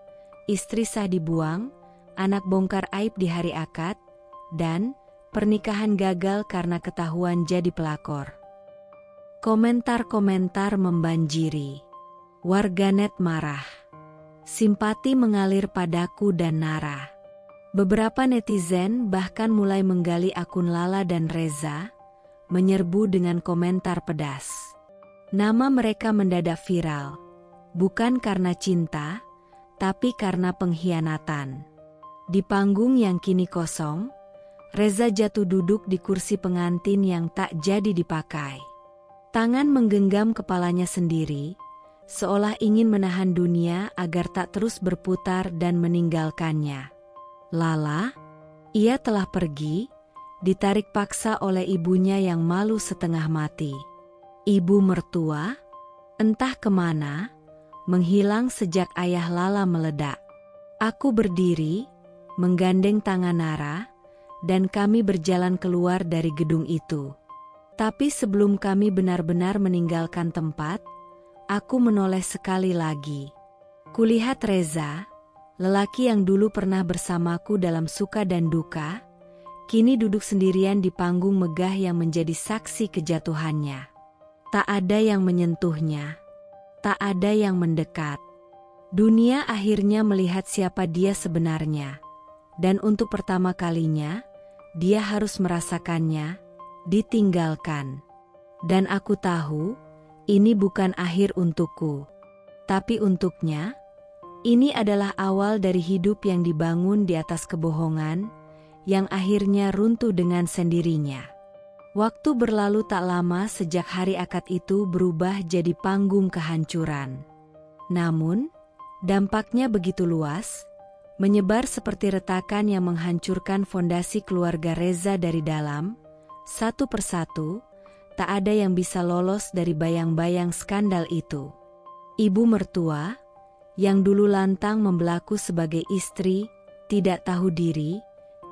istri sah dibuang, anak bongkar aib di hari akad, dan pernikahan gagal karena ketahuan jadi pelakor. Komentar-komentar membanjiri. Warganet marah. Simpati mengalir padaku dan Nara. Beberapa netizen bahkan mulai menggali akun Lala dan Reza, menyerbu dengan komentar pedas. Nama mereka mendadak viral, bukan karena cinta, tapi karena pengkhianatan. Di panggung yang kini kosong, Reza jatuh duduk di kursi pengantin yang tak jadi dipakai. Tangan menggenggam kepalanya sendiri, seolah ingin menahan dunia agar tak terus berputar dan meninggalkannya. Lala, ia telah pergi, ditarik paksa oleh ibunya yang malu setengah mati. Ibu mertua, entah kemana, menghilang sejak ayah Lala meledak. Aku berdiri, menggandeng tangan Nara, dan kami berjalan keluar dari gedung itu. Tapi sebelum kami benar-benar meninggalkan tempat, aku menoleh sekali lagi. Kulihat Reza, lelaki yang dulu pernah bersamaku dalam suka dan duka, kini duduk sendirian di panggung megah yang menjadi saksi kejatuhannya. Tak ada yang menyentuhnya, tak ada yang mendekat. Dunia akhirnya melihat siapa dia sebenarnya, dan untuk pertama kalinya, dia harus merasakannya, ditinggalkan. Dan aku tahu, ini bukan akhir untukku. Tapi untuknya, ini adalah awal dari hidup yang dibangun di atas kebohongan, yang akhirnya runtuh dengan sendirinya. Waktu berlalu tak lama sejak hari akad itu berubah jadi panggung kehancuran. Namun, dampaknya begitu luas, menyebar seperti retakan yang menghancurkan fondasi keluarga Reza dari dalam, satu persatu. Tak ada yang bisa lolos dari bayang-bayang skandal itu. Ibu mertua, yang dulu lantang membelaku sebagai istri, tidak tahu diri,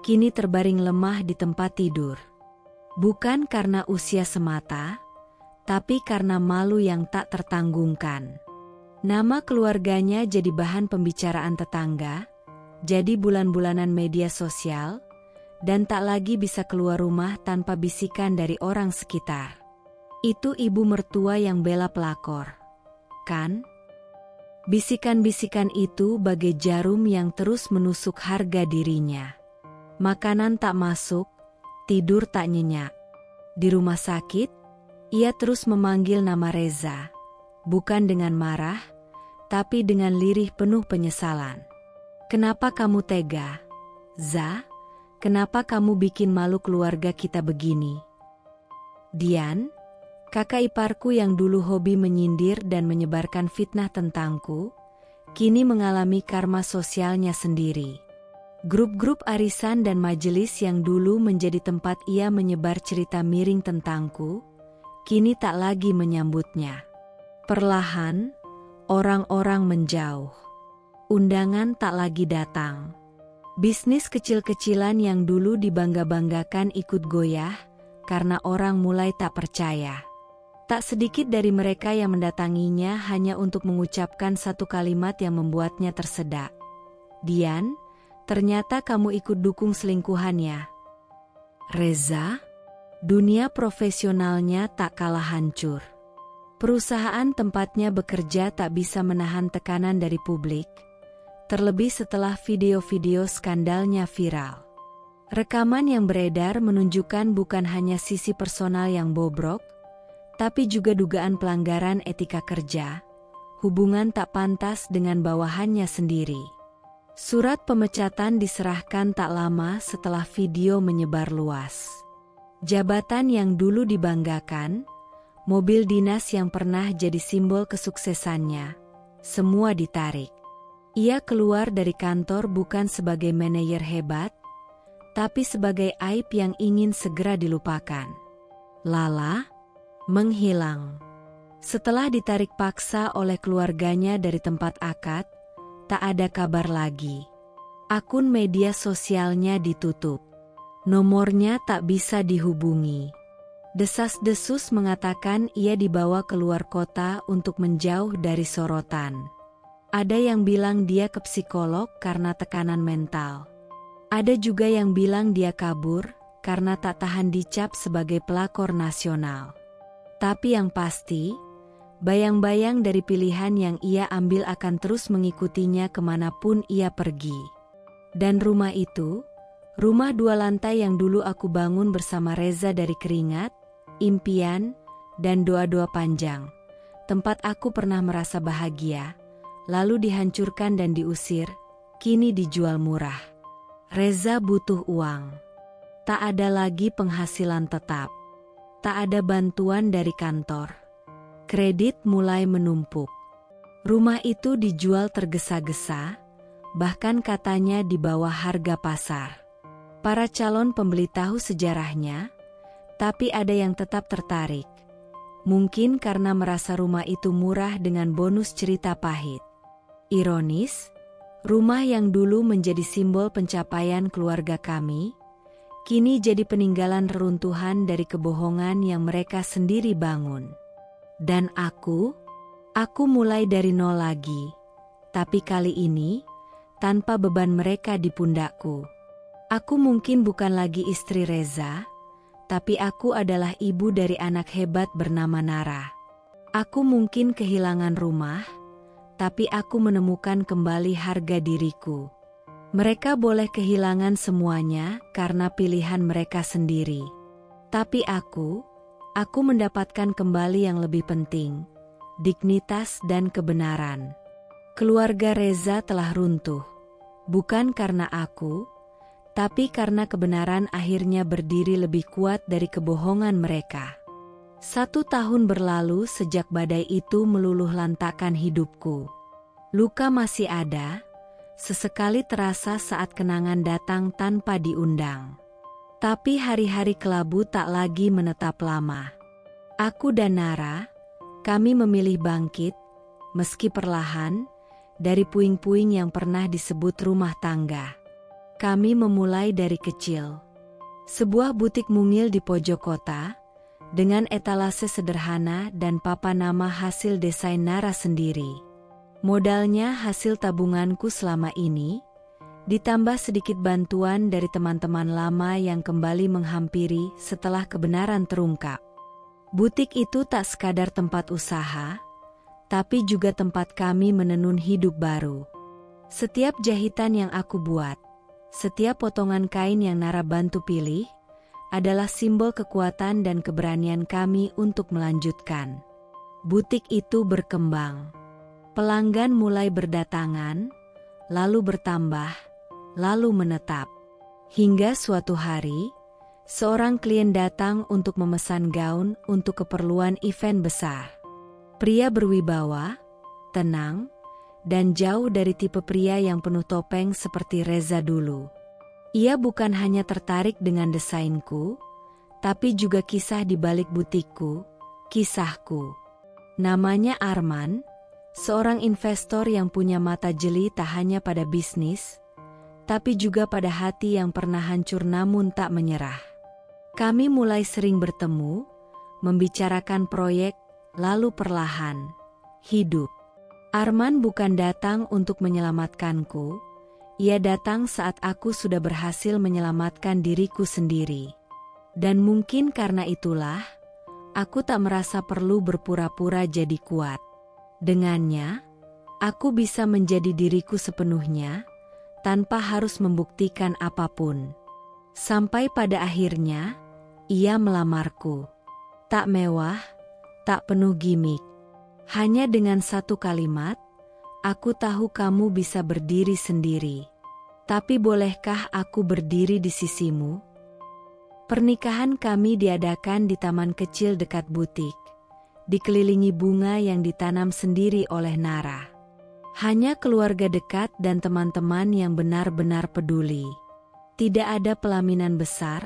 kini terbaring lemah di tempat tidur. Bukan karena usia semata, tapi karena malu yang tak tertanggungkan. Nama keluarganya jadi bahan pembicaraan tetangga, jadi bulan-bulanan media sosial, dan tak lagi bisa keluar rumah tanpa bisikan dari orang sekitar. Itu ibu mertua yang bela pelakor, kan? Bisikan-bisikan itu bagai jarum yang terus menusuk harga dirinya. Makanan tak masuk, tidur tak nyenyak. Di rumah sakit, ia terus memanggil nama Reza, bukan dengan marah, tapi dengan lirih penuh penyesalan. Kenapa kamu tega, Za? Kenapa kamu bikin malu keluarga kita begini? Dian, kakak iparku yang dulu hobi menyindir dan menyebarkan fitnah tentangku, kini mengalami karma sosialnya sendiri. Grup-grup arisan dan majelis yang dulu menjadi tempat ia menyebar cerita miring tentangku, kini tak lagi menyambutnya. Perlahan, orang-orang menjauh. Undangan tak lagi datang. Bisnis kecil-kecilan yang dulu dibangga-banggakan ikut goyah, karena orang mulai tak percaya. Tak sedikit dari mereka yang mendatanginya hanya untuk mengucapkan satu kalimat yang membuatnya tersedak. Dian, ternyata kamu ikut dukung selingkuhannya. Reza, dunia profesionalnya tak kalah hancur. Perusahaan tempatnya bekerja tak bisa menahan tekanan dari publik, terlebih setelah video-video skandalnya viral. Rekaman yang beredar menunjukkan bukan hanya sisi personal yang bobrok, tapi juga dugaan pelanggaran etika kerja, hubungan tak pantas dengan bawahannya sendiri. Surat pemecatan diserahkan tak lama setelah video menyebar luas. Jabatan yang dulu dibanggakan, mobil dinas yang pernah jadi simbol kesuksesannya, semua ditarik. Ia keluar dari kantor bukan sebagai manajer hebat, tapi sebagai aib yang ingin segera dilupakan. Lala menghilang. Setelah ditarik paksa oleh keluarganya dari tempat akad, tak ada kabar lagi. Akun media sosialnya ditutup. Nomornya tak bisa dihubungi. Desas-desus mengatakan ia dibawa keluar kota untuk menjauh dari sorotan. Ada yang bilang dia ke psikolog karena tekanan mental. Ada juga yang bilang dia kabur karena tak tahan dicap sebagai pelakor nasional. Tapi yang pasti, bayang-bayang dari pilihan yang ia ambil akan terus mengikutinya kemanapun ia pergi. Dan rumah itu, rumah 2 lantai yang dulu aku bangun bersama Reza dari keringat, impian, dan doa-doa panjang. Tempat aku pernah merasa bahagia, lalu dihancurkan dan diusir, kini dijual murah. Reza butuh uang. Tak ada lagi penghasilan tetap. Tak ada bantuan dari kantor. Kredit mulai menumpuk. Rumah itu dijual tergesa-gesa, bahkan katanya di bawah harga pasar. Para calon pembeli tahu sejarahnya, tapi ada yang tetap tertarik. Mungkin karena merasa rumah itu murah dengan bonus cerita pahit. Ironis, rumah yang dulu menjadi simbol pencapaian keluarga kami, kini jadi peninggalan reruntuhan dari kebohongan yang mereka sendiri bangun. Dan aku mulai dari nol lagi. Tapi kali ini, tanpa beban mereka di pundakku. Aku mungkin bukan lagi istri Reza, tapi aku adalah ibu dari anak hebat bernama Nara. Aku mungkin kehilangan rumah, tapi aku menemukan kembali harga diriku. Mereka boleh kehilangan semuanya karena pilihan mereka sendiri. Tapi aku mendapatkan kembali yang lebih penting, dignitas dan kebenaran. Keluarga Reza telah runtuh, bukan karena aku, tapi karena kebenaran akhirnya berdiri lebih kuat dari kebohongan mereka. 1 tahun berlalu sejak badai itu meluluh lantakkan hidupku. Luka masih ada, sesekali terasa saat kenangan datang tanpa diundang. Tapi hari-hari kelabu tak lagi menetap lama. Aku dan Nara, kami memilih bangkit, meski perlahan, dari puing-puing yang pernah disebut rumah tangga. Kami memulai dari kecil. Sebuah butik mungil di pojok kota, dengan etalase sederhana dan papan nama hasil desain Nara sendiri. Modalnya hasil tabunganku selama ini, ditambah sedikit bantuan dari teman-teman lama yang kembali menghampiri setelah kebenaran terungkap. Butik itu tak sekadar tempat usaha, tapi juga tempat kami menenun hidup baru. Setiap jahitan yang aku buat, setiap potongan kain yang Nara bantu pilih, adalah simbol kekuatan dan keberanian kami untuk melanjutkan. Butik itu berkembang. Pelanggan mulai berdatangan, lalu bertambah, lalu menetap. Hingga suatu hari, seorang klien datang untuk memesan gaun untuk keperluan event besar. Pria berwibawa, tenang, dan jauh dari tipe pria yang penuh topeng seperti Reza dulu. Ia bukan hanya tertarik dengan desainku, tapi juga kisah di balik butikku, kisahku. Namanya Arman, seorang investor yang punya mata jeli tak hanya pada bisnis, tapi juga pada hati yang pernah hancur namun tak menyerah. Kami mulai sering bertemu, membicarakan proyek, lalu perlahan hidup. Arman bukan datang untuk menyelamatkanku, ia datang saat aku sudah berhasil menyelamatkan diriku sendiri. Dan mungkin karena itulah, aku tak merasa perlu berpura-pura jadi kuat. Dengannya, aku bisa menjadi diriku sepenuhnya, tanpa harus membuktikan apapun. Sampai pada akhirnya, ia melamarku. Tak mewah, tak penuh gimik. Hanya dengan satu kalimat, Aku tahu kamu bisa berdiri sendiri. Tapi bolehkah aku berdiri di sisimu? Pernikahan kami diadakan di taman kecil dekat butik, dikelilingi bunga yang ditanam sendiri oleh Nara. Hanya keluarga dekat dan teman-teman yang benar-benar peduli. Tidak ada pelaminan besar,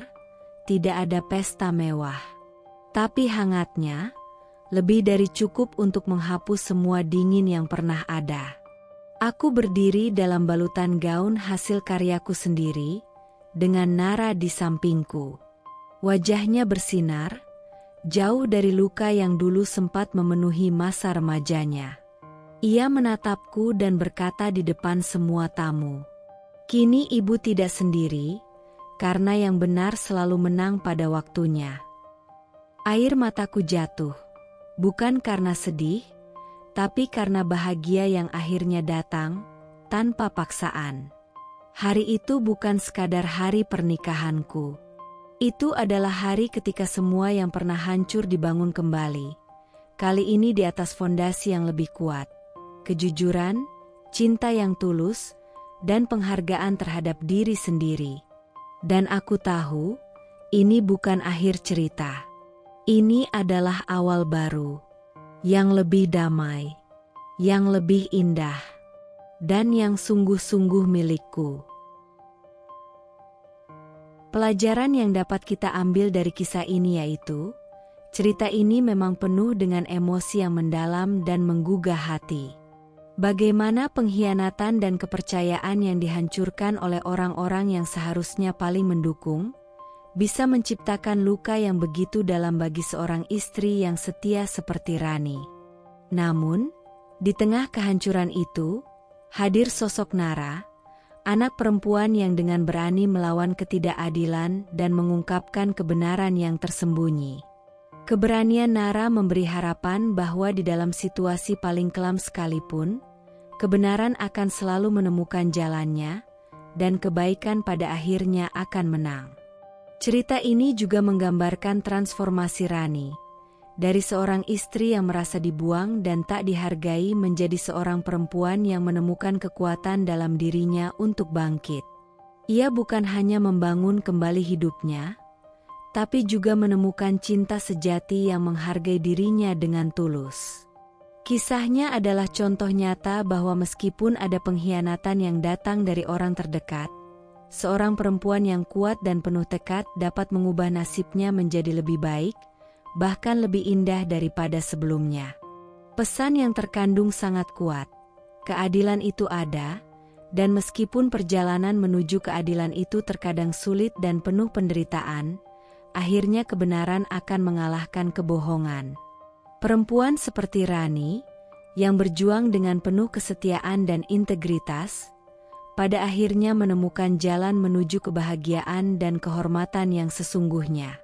tidak ada pesta mewah. Tapi hangatnya, lebih dari cukup untuk menghapus semua dingin yang pernah ada. Aku berdiri dalam balutan gaun hasil karyaku sendiri, dengan Nara di sampingku. Wajahnya bersinar, jauh dari luka yang dulu sempat memenuhi masa remajanya. Ia menatapku dan berkata di depan semua tamu, "Kini ibu tidak sendiri, karena yang benar selalu menang pada waktunya." Air mataku jatuh. Bukan karena sedih, tapi karena bahagia yang akhirnya datang, tanpa paksaan. Hari itu bukan sekadar hari pernikahanku. Itu adalah hari ketika semua yang pernah hancur dibangun kembali. Kali ini di atas fondasi yang lebih kuat. Kejujuran, cinta yang tulus, dan penghargaan terhadap diri sendiri. Dan aku tahu, ini bukan akhir cerita. Ini adalah awal baru, yang lebih damai, yang lebih indah, dan yang sungguh-sungguh milikku. Pelajaran yang dapat kita ambil dari kisah ini yaitu, cerita ini memang penuh dengan emosi yang mendalam dan menggugah hati. Bagaimana pengkhianatan dan kepercayaan yang dihancurkan oleh orang-orang yang seharusnya paling mendukung, bisa menciptakan luka yang begitu dalam bagi seorang istri yang setia seperti Rani. Namun, di tengah kehancuran itu, hadir sosok Nara, anak perempuan yang dengan berani melawan ketidakadilan dan mengungkapkan kebenaran yang tersembunyi. Keberanian Nara memberi harapan bahwa di dalam situasi paling kelam sekalipun, kebenaran akan selalu menemukan jalannya, dan kebaikan pada akhirnya akan menang. Cerita ini juga menggambarkan transformasi Rani, dari seorang istri yang merasa dibuang dan tak dihargai menjadi seorang perempuan yang menemukan kekuatan dalam dirinya untuk bangkit. Ia bukan hanya membangun kembali hidupnya, tapi juga menemukan cinta sejati yang menghargai dirinya dengan tulus. Kisahnya adalah contoh nyata bahwa meskipun ada pengkhianatan yang datang dari orang terdekat, seorang perempuan yang kuat dan penuh tekad dapat mengubah nasibnya menjadi lebih baik, bahkan lebih indah daripada sebelumnya. Pesan yang terkandung sangat kuat. Keadilan itu ada, dan meskipun perjalanan menuju keadilan itu terkadang sulit dan penuh penderitaan, akhirnya kebenaran akan mengalahkan kebohongan. Perempuan seperti Rani, yang berjuang dengan penuh kesetiaan dan integritas, pada akhirnya menemukan jalan menuju kebahagiaan dan kehormatan yang sesungguhnya.